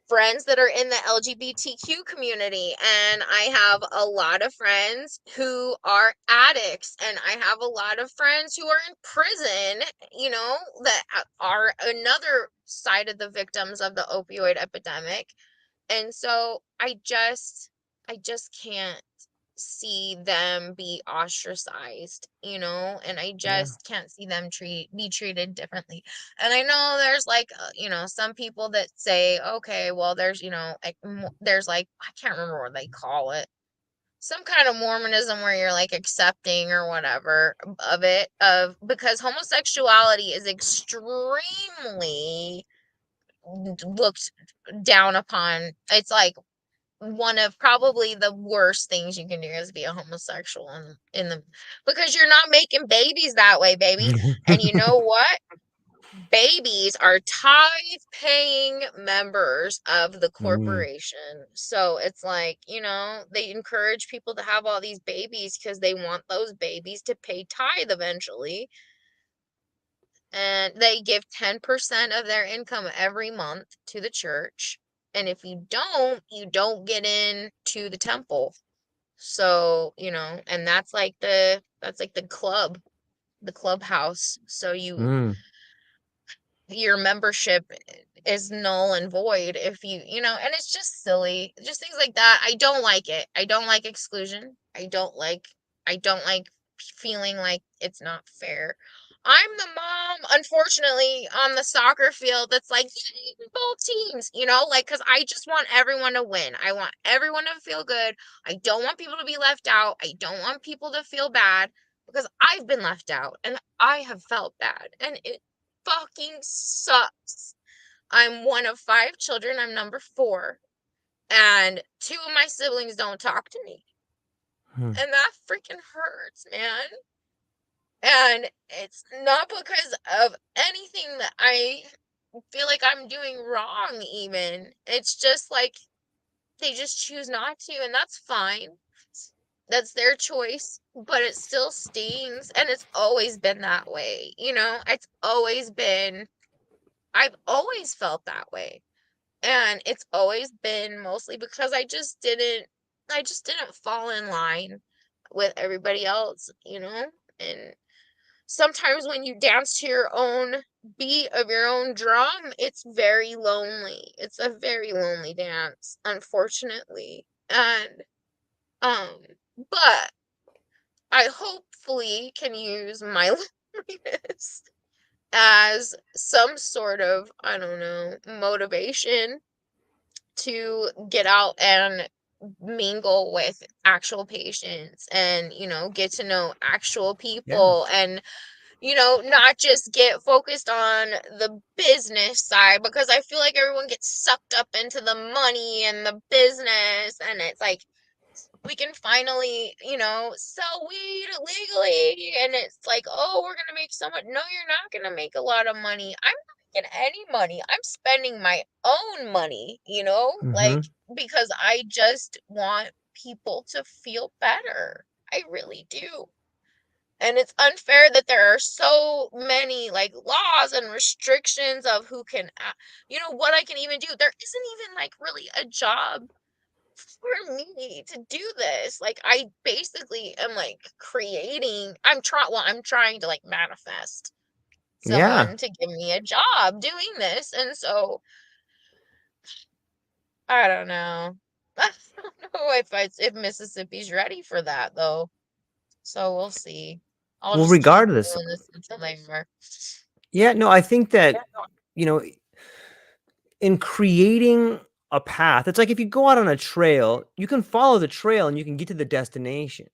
friends that are in the LGBTQ community, and I have a lot of friends who are addicts, and I have a lot of friends who are in prison, that are another side of the victims of the opioid epidemic. And so I just can't see them be ostracized, and I Yeah. just can't see them be treated differently. And I know there's like, some people that say, okay, well, there's, like, there's like, I can't remember what they call it. Some kind of Mormonism where you're like accepting or whatever of it, because homosexuality is extremely looked down upon. It's like one of probably the worst things you can do is be a homosexual in the, because you're not making babies that way, baby. And you know what? Babies are tithe paying members of the Mm. corporation. So it's like, they encourage people to have all these babies because they want those babies to pay tithe eventually. And they give 10% of their income every month to the church. And if you don't get into the temple. So, and that's like the clubhouse. So Mm. your membership is null and void if and it's just silly. Just things like that. I don't like it. I don't like exclusion. I don't like feeling like it's not fair. I'm the mom, unfortunately, on the soccer field that's like, "Yay, both teams," like, because I just want everyone to win. I want everyone to feel good. I don't want people to be left out. I don't want people to feel bad, because I've been left out and I have felt bad. And it fucking sucks. I'm one of 5 children. I'm number 4. And 2 of my siblings don't talk to me. Hmm. And that freaking hurts, man. And it's not because of anything that I feel like I'm doing wrong, even. It's just like they just choose not to, and that's fine. That's their choice, but it still stings. And it's always been that way. I've always felt that way. And it's always been mostly because I just didn't fall in line with everybody else, And sometimes when you dance to your own beat of your own drum, it's very lonely. It's a very lonely dance, unfortunately. And um but I hopefully can use my loneliness as some sort of, I don't know, motivation to get out and mingle with actual patients and, get to know actual Yeah. people and, not just get focused on the business side because I feel like everyone gets sucked up into the money and the business and it's like we can finally, sell weed legally and it's like, oh, we're gonna make so much. No, you're not gonna make a lot of money. I'm not making any money. I'm spending my own money, like Hmm. because I just want people to feel better. I really do. And it's unfair that there are so many like laws and restrictions of who can, what I can even do. There isn't even like really a job for me to do this. Like I basically am like I'm trying to like manifest Yeah. someone to give me a job doing this. And so I don't know. I don't know if Mississippi's ready for that though. So we'll see. I'll Well, just keep regardless, doing this until they are. yeah, no, I think that, you know, in creating a path, it's like if you go out on a trail, you can follow the trail and you can get to the destination.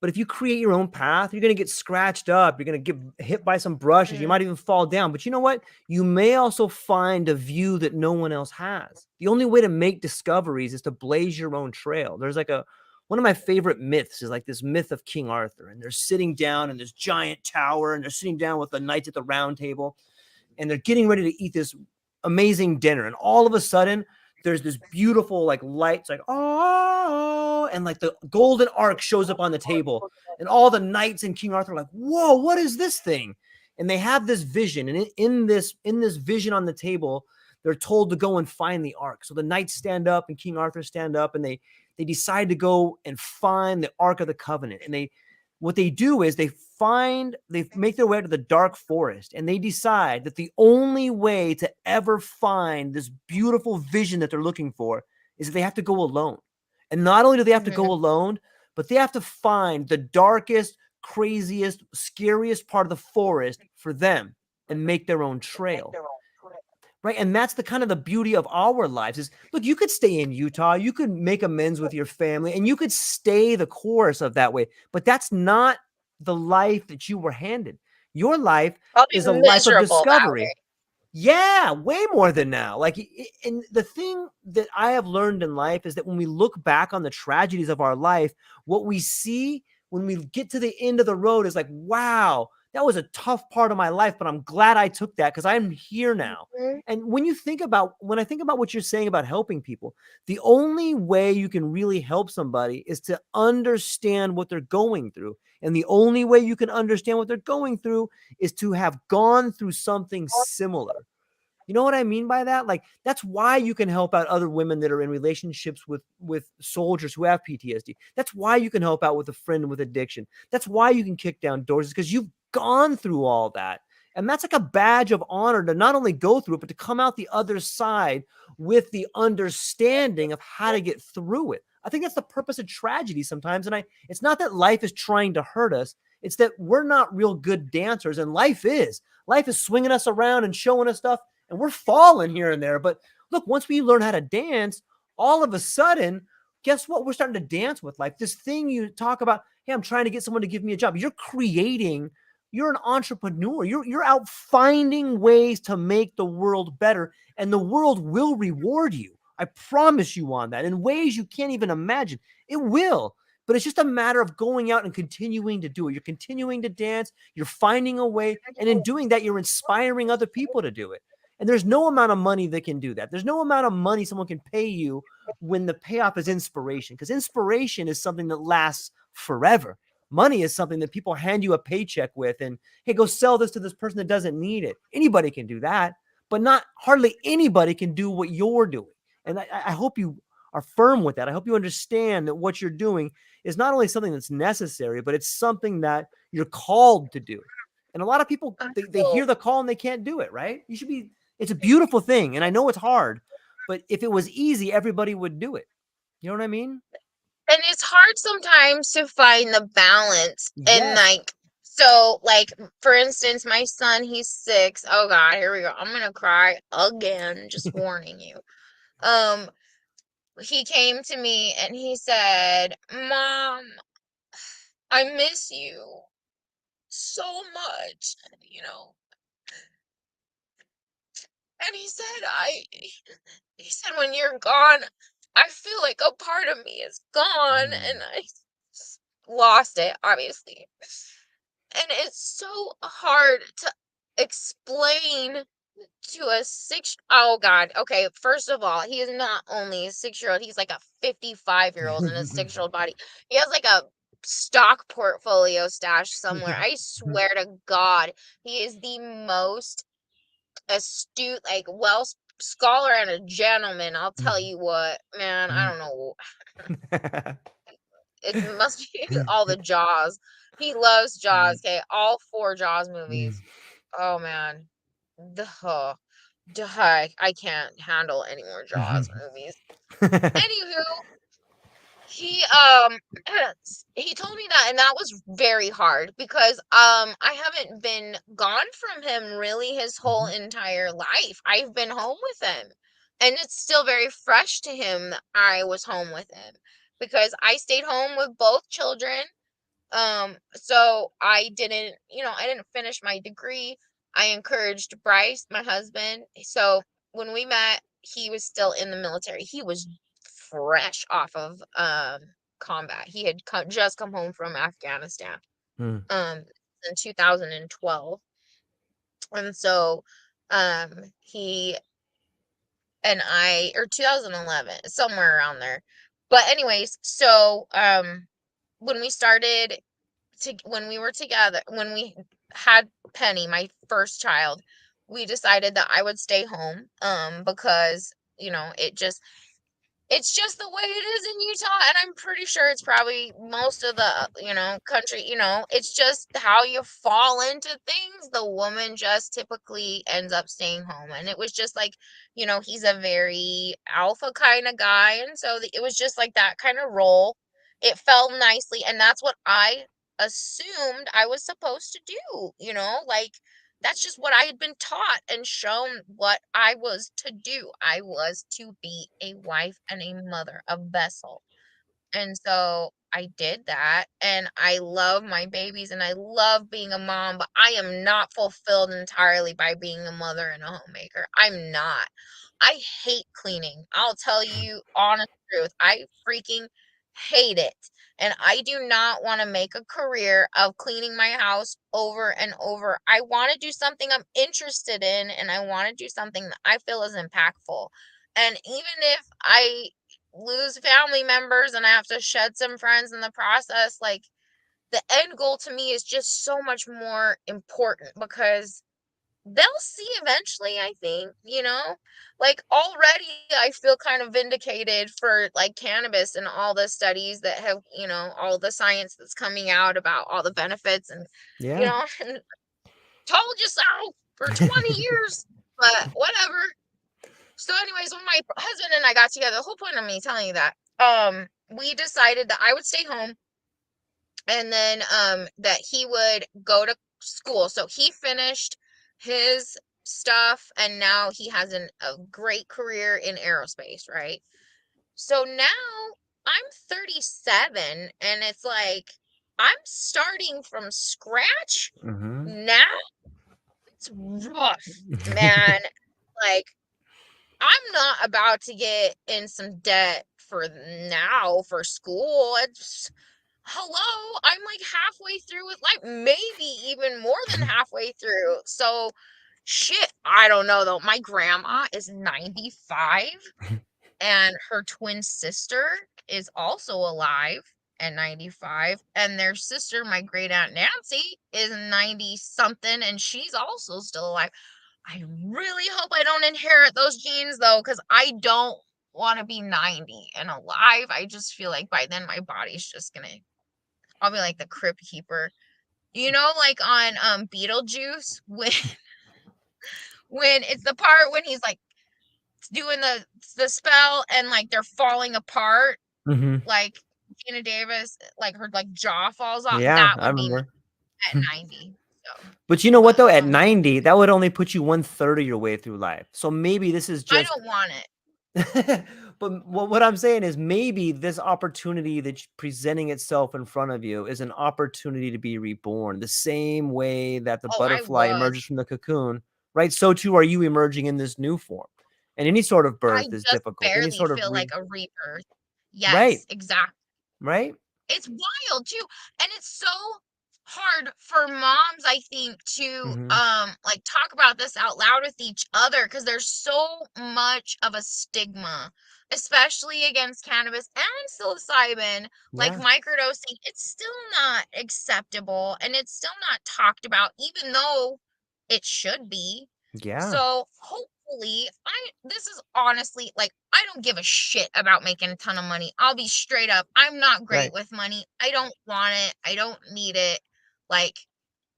But if you create your own path, you're going to get scratched up. You're going to get hit by some brushes. You Mhm, might even fall down. But you know what? You may also find a view that no one else has. The only way to make discoveries is to blaze your own trail. There's like one of my favorite myths is like this myth of King Arthur. And they're sitting down in this giant tower and they're sitting down with the knights at the round table and they're getting ready to eat this amazing dinner. And all of a sudden, there's this beautiful like lights, like oh, and like the golden ark shows up on the table, and all the knights and King Arthur are like, whoa, what is this thing? And they have this vision, and in this vision on the table, they're told to go and find the ark. So the knights stand up and King Arthur stand up, and they decide to go and find the Ark of the Covenant. And what they do is they make their way to the dark forest and they decide that the only way to ever find this beautiful vision that they're looking for is that they have to go alone. And not only do they have to go mhm, alone, but they have to find the darkest, craziest, scariest part of the forest for them and make their own trail. Right. And that's the kind of the beauty of our lives is look, you could stay in Utah, you could make amends with your family, and you could stay the course of that way. But that's not the life that you were handed. Your life I'll be is a life of miserable that discovery. Yeah, way more than now. Like, and the thing that I have learned in life is that when we look back on the tragedies of our life, what we see when we get to the end of the road is like, wow, that was a tough part of my life, but I'm glad I took that because I'm here now. way. And when I think about what you're saying about helping people, the only way you can really help somebody is to understand what they're going through. And the only way you can understand what they're going through is to have gone through something similar. You know what I mean by that? Like that's why you can help out other women that are in relationships with soldiers who have PTSD. That's why you can help out with a friend with addiction. That's why you can kick down doors because you've gone through all that. And that's like a badge of honor to not only go through it, but to come out the other side with the understanding of how to get through it. I think that's the purpose of tragedy sometimes. And it's not that life is trying to hurt us. It's that we're not real good dancers and life is. Life is swinging us around and showing us stuff and we're falling here and there. But look, once we learn how to dance, all of a sudden, guess what? We're starting to dance with life. This thing you talk about, hey, I'm trying to get someone to give me a job. You're an entrepreneur. You're out finding ways to make the world better, and the world will reward you. I promise you on that in ways you can't even imagine. It will. But it's just a matter of going out and continuing to do it. You're continuing to dance, you're finding a way, and in doing that, you're inspiring other people to do it. And there's no amount of money that can do that. There's no amount of money someone can pay you when the payoff is inspiration, because inspiration is something that lasts forever. Money is something that people hand you a paycheck with and, hey, go sell this to this person that doesn't need it. Anybody can do that, but not hardly anybody can do what you're doing. And I hope you are firm with that. I hope you understand that what you're doing is not only something that's necessary, but it's something that you're called to do. And a lot of people, they hear So, the call and they can't do it, right? It's a beautiful thing. And I know it's hard, but if it was easy, everybody would do it. You know what I mean? and it's hard sometimes to find the balance and Yes. like so like for instance my son he's 6. Oh god, here we go. I'm gonna cry again, just warning you. Um he came to me and he said, "Mom, I miss you so much," you know. And he said, "When you're gone, I feel like a part of me is gone," and I lost it, obviously. And it's so hard to explain to a oh God. Okay, first of all, he is not only a 6-year-old, he's like a 55-year-old in a 6-year-old body. He has like a stock portfolio stash somewhere. I swear to God, he is the most astute, like scholar and a gentleman. I'll tell you what, man, I don't know. It must be all the Jaws. He loves Jaws. Okay, all 4 Jaws movies. Oh man, the I can't handle any more Jaws movies. Anywho, he he told me that, and that was very hard because I haven't been gone from him really his whole entire life. I've been home with him, and it's still very fresh to him that I was home with him because I stayed home with both children. So I didn't finish my degree. I encouraged Bryce, my husband. So when we met, he was still in the military. He was fresh off of combat. He had just come home from Afghanistan um in 2012. And so he and I, or 2011, somewhere around there. But anyways, so when we started when we were together, when we had Penny, my first child, we decided that I would stay home because, it's just the way it is in Utah, and I'm pretty sure it's probably most of the, country, it's just how you fall into things. The woman just typically ends up staying home. And it was just like, he's a very alpha kind of guy. And so it was just like that kind of role. It fell nicely. And that's what I assumed I was supposed to do, like that's just what I had been taught and shown what I was to do. I was to be a wife and a mother, a vessel. And so I did that, and I love my babies and I love being a mom, but I am not fulfilled entirely by being a mother and a homemaker. I'm not. I hate cleaning. I'll tell you honest truth. I freaking hate it. And I do not want to make a career of cleaning my house over and over. I want to do something I'm interested in, and I want to do something that I feel is impactful. And even if I lose family members and I have to shed some friends in the process, like the end goal to me is just so much more important because they'll see eventually, I think, like already I feel kind of vindicated for like cannabis and all the studies that have, all the science that's coming out about all the benefits and, Yeah. and told you so for 20 years, but whatever. So anyways, when my husband and I got together, the whole point of me telling you that, we decided that I would stay home and then that he would go to school. So he finished his stuff and now he has a great career in aerospace, right? So now I'm 37 and it's like I'm starting from scratch now. It's rough, man. Like I'm not about to get in some debt for now for school. It's hello, I'm like halfway through with life, maybe even more than halfway through. So shit, I don't know though. My grandma is 95 and her twin sister is also alive at 95, and their sister, my great aunt Nancy, is 90 something and she's also still alive. I really hope I don't inherit those genes though, because I don't want to be 90 and alive. I just feel like by then my body's just gonna, I'll be like the crypt keeper. Like on Beetlejuice when it's the part when he's like doing the spell and like they're falling apart, like Gina Davis, like her like jaw falls off. Yeah, That I would be me remember. at 90. So, But you know what but though? At 90, that would only put you 1/3 of your way through life. So maybe this is I just don't want it. But what I'm saying is maybe this opportunity that's presenting itself in front of you is an opportunity to be reborn. The same way that the Oh, I butterfly was. emerges from the cocoon, right? So too are you emerging in this new form. And any sort of I birth is just difficult. Any barely sort of feel like a rebirth. right, Yes, exactly. right? It's wild too. And it's so hard for moms, I think, to Mhm. like talk about this out loud with each other because there's so much of a stigma, especially against cannabis and psilocybin, like Yeah. microdosing. It's still not acceptable and it's still not talked about, even though it should be. Yeah. So hopefully, this is honestly like I don't give a shit about making a ton of money. I'll be straight up. I'm not great Right. with money. I don't want it. I don't need it. Like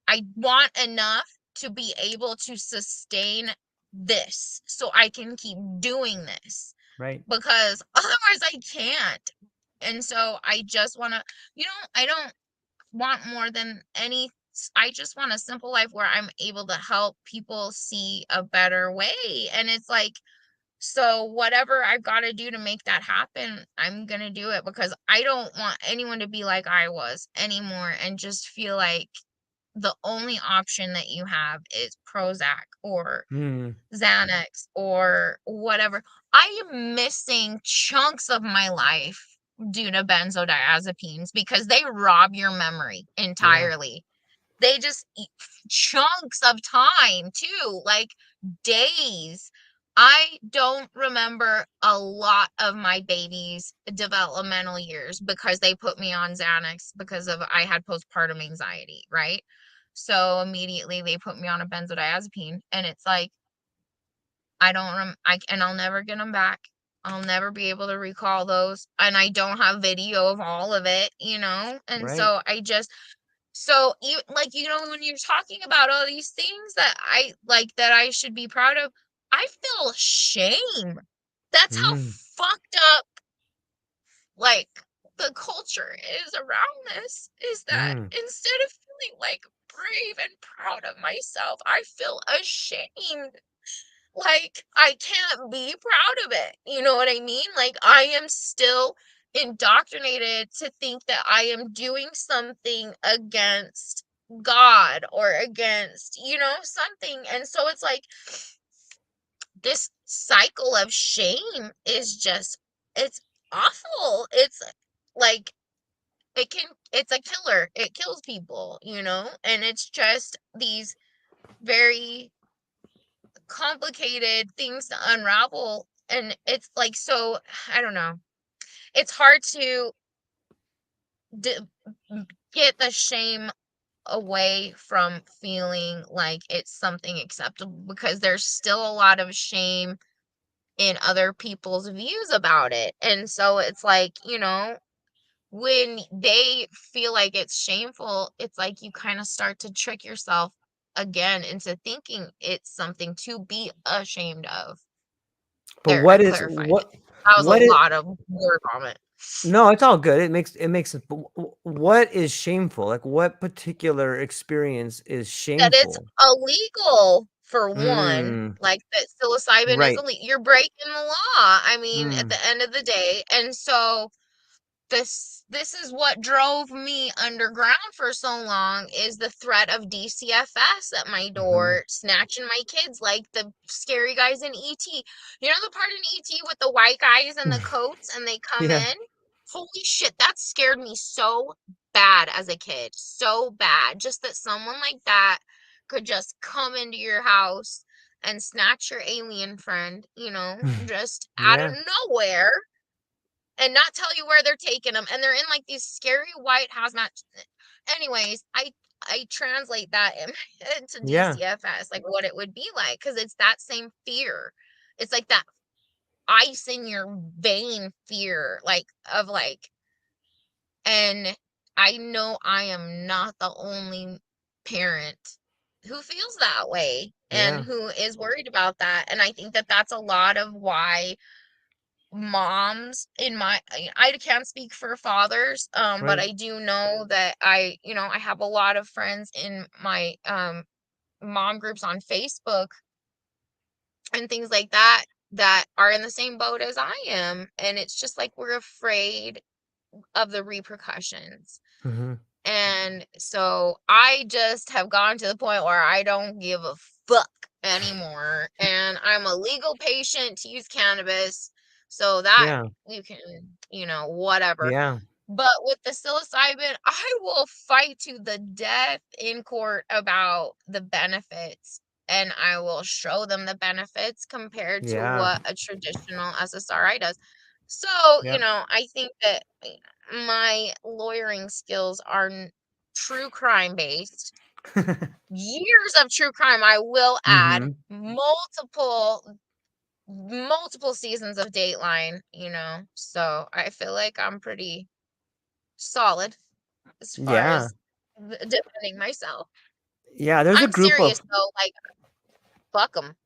I want enough to be able to sustain this so I can keep doing this Right. because otherwise I can't. And so I just want to, I don't want more than any. I just want a simple life where I'm able to help people see a better way. And it's like, so whatever I've got to do to make that happen, I'm going to do it because I don't want anyone to be like I was anymore and just feel like the only option that you have is Prozac or Mm. Xanax or whatever. I am missing chunks of my life due to benzodiazepines because they rob your memory Yeah. entirely. They just eat chunks of time too, like days. I don't remember a lot of my baby's developmental years because they put me on Xanax because of I had postpartum anxiety, right? So immediately they put me on a benzodiazepine and it's like I don't and I'll never get them back. I'll never be able to recall those and I don't have video of all of it, And Right. so I just so you like when you're talking about all these things that I like that I should be proud of, I feel shame. That's how Mm. fucked up like the culture is around this is that Mm. instead of feeling like brave and proud of myself, I feel ashamed. Like I can't be proud of it. You know what I mean? Like I am still indoctrinated to think that I am doing something against God or against, something. And so it's like this cycle of shame is just it's awful. It's like it's a killer. It kills people, And it's just these very complicated things to unravel and it's like so I don't know, it's hard to d- get the shame away from feeling like it's something acceptable because there's still a lot of shame in other people's views about it and so it's like when they feel like it's shameful it's like you kind of start to trick yourself again into thinking it's something to be ashamed of. But There, what I've is clarified it. That was a what is lot of word vomit. no, it's all good. It makes sense. But what is shameful? Like what particular experience is That it's shameful? illegal for one, Mm. like that psilocybin is Right. illegal. You're breaking the law. I mean, at Mm. the end of the day. And so this is what drove me underground for so long is the threat of DCFS at my Mhm. door, snatching my kids like the scary guys in ET. You know the part in ET with the white guys and the coats and they come Yeah. in? Holy shit, that scared me so bad as a kid. So bad. Just that someone like that could just come into your house and snatch your alien friend, just out of Yeah. nowhere and not tell you where they're taking them and they're in like these scary white hazmat. Anyways, I translate that into Yeah. DCFS like what it would be like because it's that same fear. It's like that ice in your vein fear like of like and I know I am not the only parent who feels that way and Yeah. who is worried about that and I think that that's a lot of why moms in I can't speak for fathers, but Right. I do know that I have a lot of friends in my mom groups on Facebook and things like that that are in the same boat as I am. And it's just like we're afraid of the repercussions. Mhm. And so I just have gone to the point where I don't give a fuck anymore. And I'm a legal patient to use cannabis. So that Yeah. you can, whatever. Yeah. But with the psilocybin, I will fight to the death in court about the benefits. And I will show them the benefits compared to Yeah. what a traditional SSRI does. So, Yep. I think that my lawyering skills are true crime based. Years of true crime, I will add Mhm. multiple seasons of Dateline, so I feel like I'm pretty solid as far Yeah. as defending myself. Yeah, there's a I'm group of serious though, like, fuck them.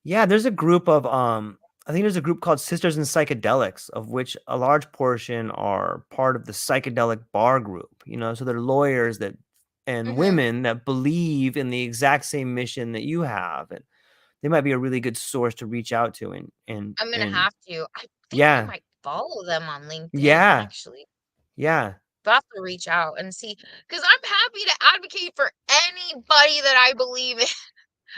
Yeah, there's a group of I think there's a group called Sisters in Psychedelics, of which a large portion are part of the psychedelic bar group. So they're lawyers that and Mhm. women that believe in the exact same mission that you have, and they might be a really good source to reach out to. I'm gonna And have to. I think I yeah, might follow them on LinkedIn, yeah, actually. yeah, I'll have to reach out and see, because I'm happy to advocate for anybody that I believe in.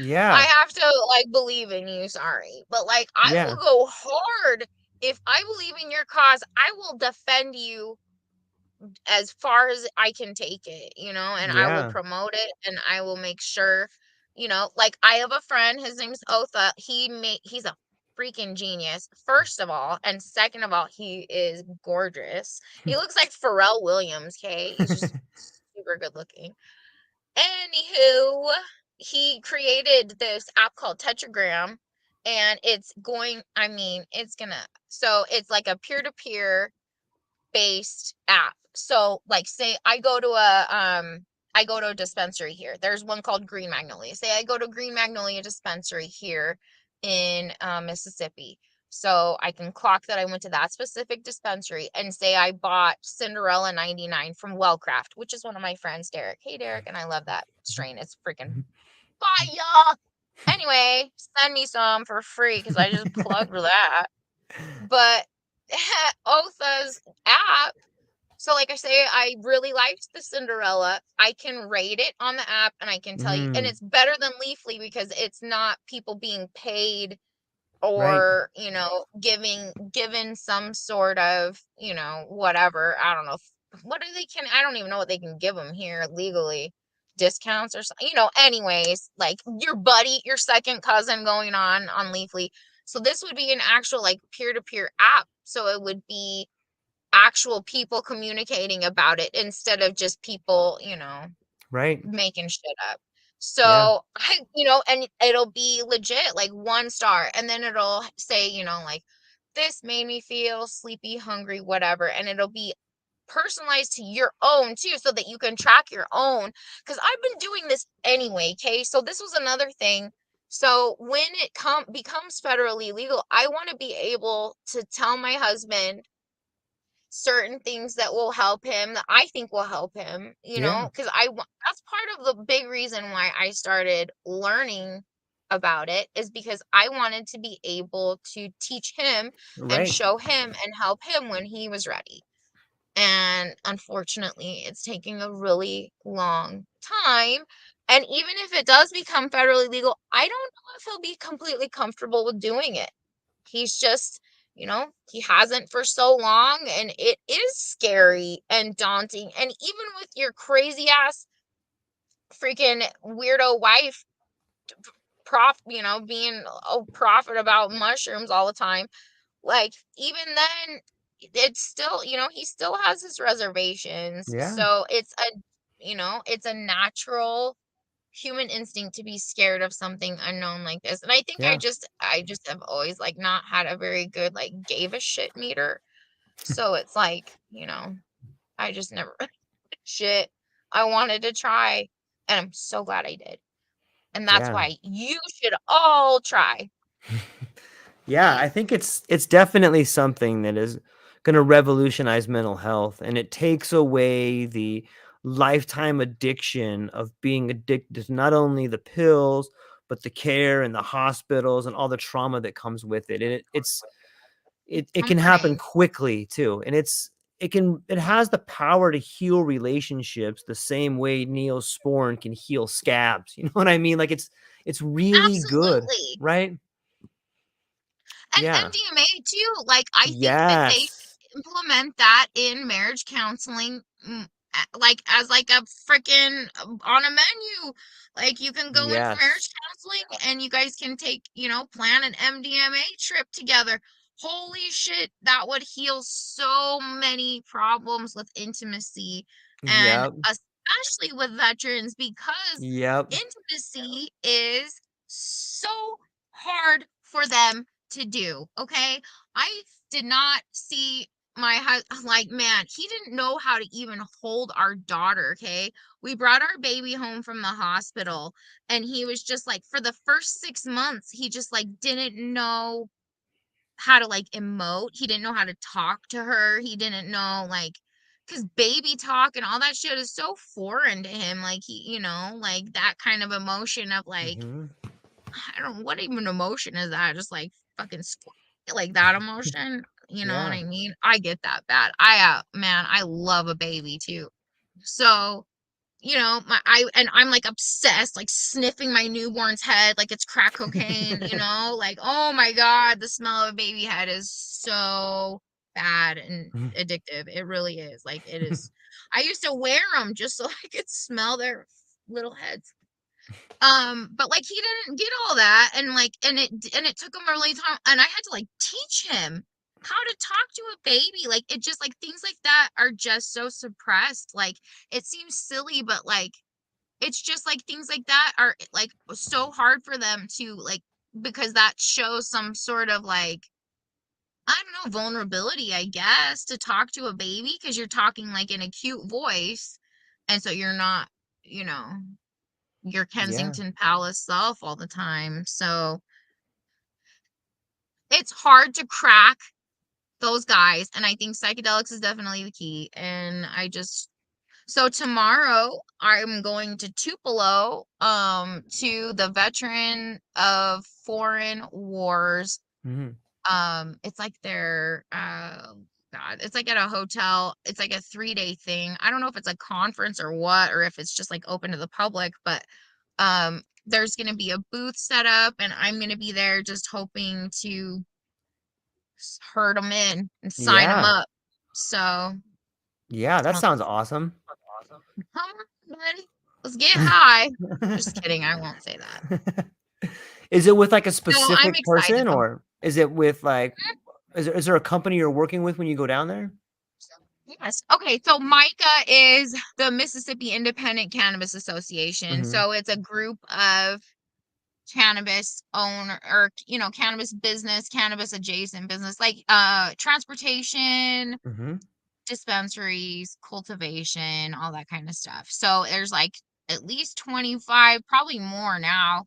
I yeah, have to, like, believe in you, sorry, but, like, I yeah, will go hard. If I believe in your cause, I will defend you as far as I can take it, and I will yeah. promote it and I will make sure, like I have a friend, his name's Otha. He's a freaking genius, first of all, and second of all, he is gorgeous. He looks like Pharrell Williams, okay? He's just super good looking. Anywho, he created this app called Tetragram, and so it's like a peer-to-peer based app. So like say I go to a dispensary here. There's one called Green Magnolia. Say I go to Green Magnolia dispensary here in Mississippi. So I can clock that I went to that specific dispensary and say I bought Cinderella 99 from Wellcraft, which is one of my friends, Derek. Hey Derek, and I love that strain. It's freaking fire. Anyway, send me some for free because I just plugged that. But Otha's app, so like I say, I really liked the Cinderella. I can rate it on the app and I can tell you, and Mm, it's better than Leafly because it's not people being paid right, or, given some sort of, whatever. I don't know. I don't even know what they can give them here legally. Discounts or something, anyways, like your second cousin going on Leafly. So this would be an actual like peer-to-peer app. So it would be actual people communicating about it instead of just people, right, making shit up. yeah, So and it'll be legit, like 1 star, and then it'll say, like this made me feel sleepy, hungry, whatever, and it'll be personalized to your own too, so that you can track your own. Because I've been doing this anyway, okay? So this was another thing. So when it becomes federally legal, I want to be able to tell my husband certain things that will help him, that I think will help him, yeah, because that's part of the big reason why I started learning about it, is because I wanted to be able to teach him and right, show him and help him when he was ready. And unfortunately, it's taking a really long time. And even if it does become federally legal, I don't know if he'll be completely comfortable with doing it. He's just, he hasn't for so long, and it is scary and daunting. And even with your crazy ass freaking weirdo wife, being a prophet about mushrooms all the time, like even then, it's still, he still has his reservations. yeah, So it's a natural human instinct to be scared of something unknown like this. And I think yeah, I just have always like not had a very good like gave a shit meter. So it's like, I just never shit. I wanted to try, and I'm so glad I did. And that's yeah. why you should all try, Yeah, I please. think it's definitely something that is gonna revolutionize mental health, and it takes away the lifetime addiction of being addicted to not only the pills, but the care and the hospitals and all the trauma that comes with it. And it can happen comforting. quickly too. And it has the power to heal relationships the same way Neosporin can heal scabs. You know what I mean? Like it's really good, Absolutely. right? And Yeah. MDMA too, like, I think that they Yes. should implement that in marriage counseling, like, as, like, a freaking, on a menu. Like, you can go in for marriage Yes. counseling, and you guys can take, plan an MDMA trip together. Holy shit, that would heal so many problems with intimacy, and Yep. especially with veterans, because Yep. intimacy is so hard for them to do. Okay. I did not see my husband, like, man, he didn't know how to even hold our daughter. Okay. We brought our baby home from the hospital, and he was just like, for the first 6 months, he just like didn't know how to like emote. He didn't know how to talk to her. He didn't know, like, because baby talk and all that shit is so foreign to him. Like, like that kind of emotion of like, Hmm. I don't know what even emotion is that? Just like fucking like that emotion. You know what Yeah. I mean? I get that bad. Man, I love a baby too. So, I'm like obsessed, like sniffing my newborn's head like it's crack cocaine, like, oh my God, the smell of a baby head is so bad and addictive. It really is. Like, it is. I used to wear them just so I could smell their little heads. But like, he didn't get all that, and like, and it took him a really time, and I had to like teach him how to talk to a baby. Like, it just, like, things like that are just so suppressed. Like, it seems silly, but like, it's just like things like that are like so hard for them to like, because that shows some sort of like, I don't know, vulnerability, I guess, to talk to a baby, because you're talking like in a cute voice, and so you're not, you know your Yeah. Kensington Palace self all the time. So it's hard to crack those guys. And I think psychedelics is definitely the key. And so tomorrow I'm going to Tupelo, to the Veteran of Foreign Wars. Hmm. It's like their, God, it's like at a hotel. It's like a 3-day thing. I don't know if it's a conference or what, or if it's just like open to the public, but there's going to be a booth set up, and I'm going to be there just hoping to herd them in and sign them Yeah. up. So, Yeah. That come sounds awesome. on, buddy. Let's get high. Just kidding. I won't say that. Is it with like a No, I'm specific excited person, though. or is it with like is there a company you're working with when you go down there? Yes. Okay. So Micah is the Mississippi Independent Cannabis Association. Hmm. So it's a group of cannabis owner, or cannabis business, cannabis adjacent business, like transportation, Hmm. dispensaries, cultivation, all that kind of stuff. So there's like at least 25, probably more now,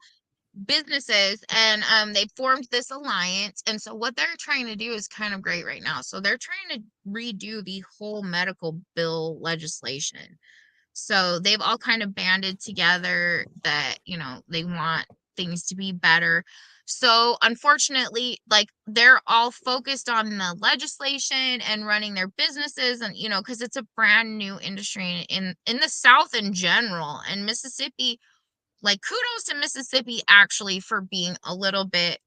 businesses, and they formed this alliance. And so what they're trying to do is kind of great right now. So they're trying to redo the whole medical bill legislation. So they've all kind of banded together that, they want things to be better. So unfortunately, like, they're all focused on the legislation and running their businesses, and because it's a brand new industry in the South in general. And Mississippi, like, kudos to Mississippi actually for being a little bit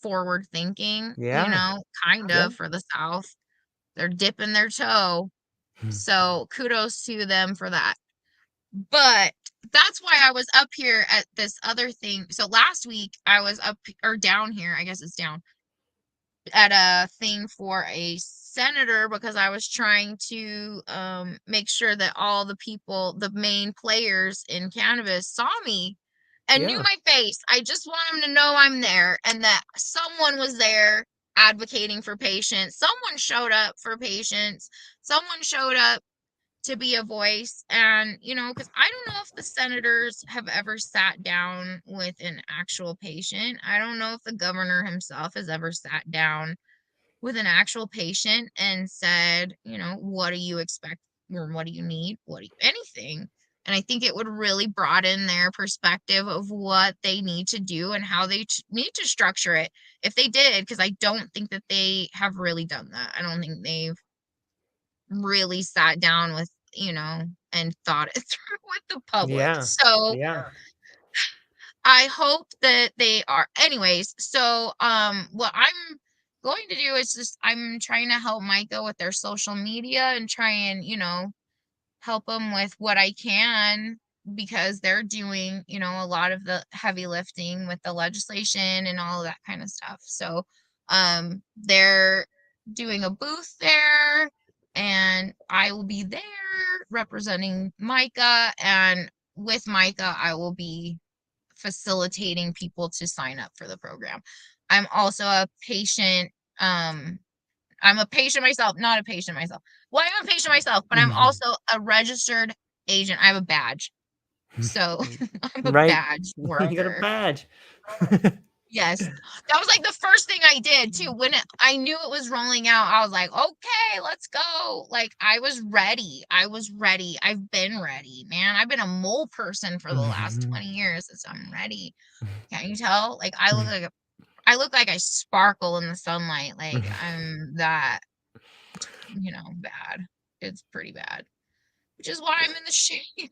forward thinking, Yeah. kind Yeah. of, for the South. They're dipping their toe. So kudos to them for that. But that's why I was up here at this other thing. So last week I was up, or down here, I guess it's down, at a thing for a senator, because I was trying to make sure that all the people, the main players in cannabis, saw me and knew Yeah. my face. I just want them to know I'm there, and that someone was there advocating for patients. Someone showed up for patients. Someone showed up to be a voice. And because I don't know if the senators have ever sat down with an actual patient. I don't know if the governor himself has ever sat down with an actual patient and said, what do you expect, or what do you need, anything. And I think it would really broaden their perspective of what they need to do and how they need to structure it if they did, because I don't think that they have really done that. I don't think they've really sat down with, and thought it through with the public. Yeah. So Yeah. I hope that they are. Anyways, so what I'm going to do is just I'm trying to help Micah with their social media and try and, help them with what I can, because they're doing, a lot of the heavy lifting with the legislation and all of that kind of stuff. So, they're doing a booth there, and I will be there representing Micah, and with Micah, I will be facilitating people to sign up for the program. I'm also a patient. I'm a patient myself, not a patient myself. Well, I'm a patient myself, but I'm Mhm. also a registered agent. I have a badge. So I'm a Right. badge You got a worker. badge. Yes. That was like the first thing I did too. When I knew it was rolling out, I was like, okay, let's go. Like, I was ready. I was ready. I've been ready, man. I've been a mole person for the last 20 years. So I'm ready. Can't you tell? Like, I look like I sparkle in the sunlight. Like, I'm that, bad. It's pretty bad, which is why I'm in the shade.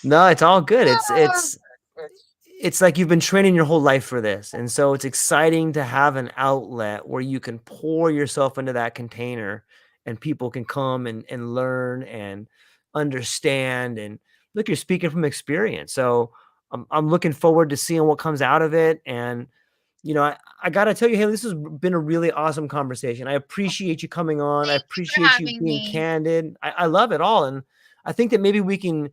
No, it's all good. It's Ah, it's it's like you've been training your whole life for this. And so it's exciting to have an outlet where you can pour yourself into that container and people can come and learn and understand. And look, you're speaking from experience. So I'm looking forward to seeing what comes out of it. And, I got to tell you, Haley, this has been a really awesome conversation. I appreciate you coming on. I Thank you for appreciate you having being me. candid. I love it all. And I think that maybe we can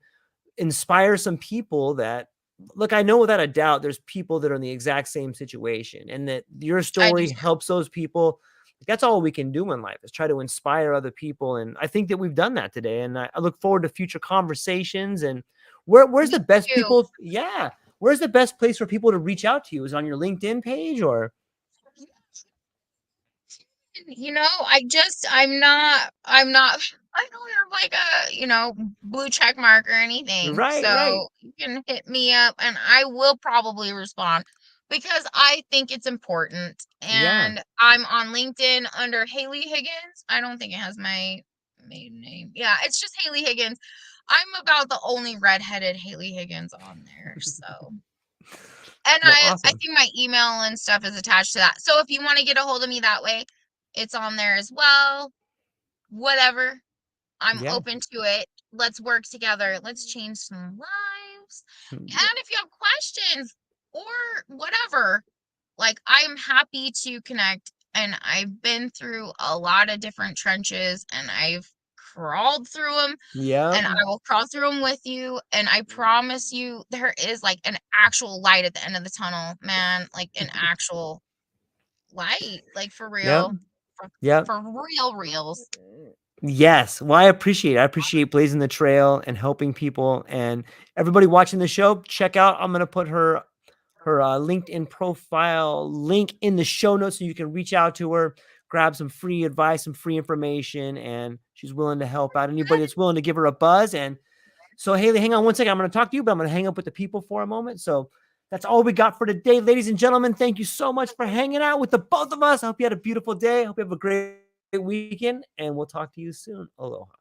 inspire some people that look, I know without a doubt there's people that are in the exact same situation and that your I do story too. helps those people. That's all we can do in life is try to inspire other people. And I think that we've done that today. And I look forward to future conversations. And where's Me the best too. people? Yeah. Where's the best place for people to reach out to you? Is on your LinkedIn page or I'm not I don't have like a, blue check mark or anything. right, right. So you can hit me up and I will probably respond because I think it's important. Yeah. And I'm on LinkedIn under Haley Higgins. I don't think it has my maiden name. Yeah, it's just Haley Higgins. I'm about the only redheaded Haley Higgins on there. So, and Well, I awesome. think my email and stuff is attached to that. So if you want to get a hold of me that way, it's on there as well. Whatever. I'm Yeah. open to it. Let's work together. Let's change some lives. And if you have questions or whatever, like, I'm happy to connect. And I've been through a lot of different trenches and I've crawled through them, Yeah. and I will crawl through them with you. And I promise you, there is like an actual light at the end of the tunnel, man. Like an actual light, like for Yeah. real, for, Yeah. for real reals. Yes. Well, I appreciate blazing the trail and helping people. And everybody watching the show, check out. I'm gonna put her LinkedIn profile link in the show notes so you can reach out to her, grab some free advice, some free information, and she's willing to help out anybody that's willing to give her a buzz. And so, Haley, hang on one second. I'm going to talk to you, but I'm going to hang up with the people for a moment. So that's all we got for today, ladies and gentlemen. Thank you so much for hanging out with the both of us. I hope you had a beautiful day. I hope you have a great weekend, and we'll talk to you soon. Aloha.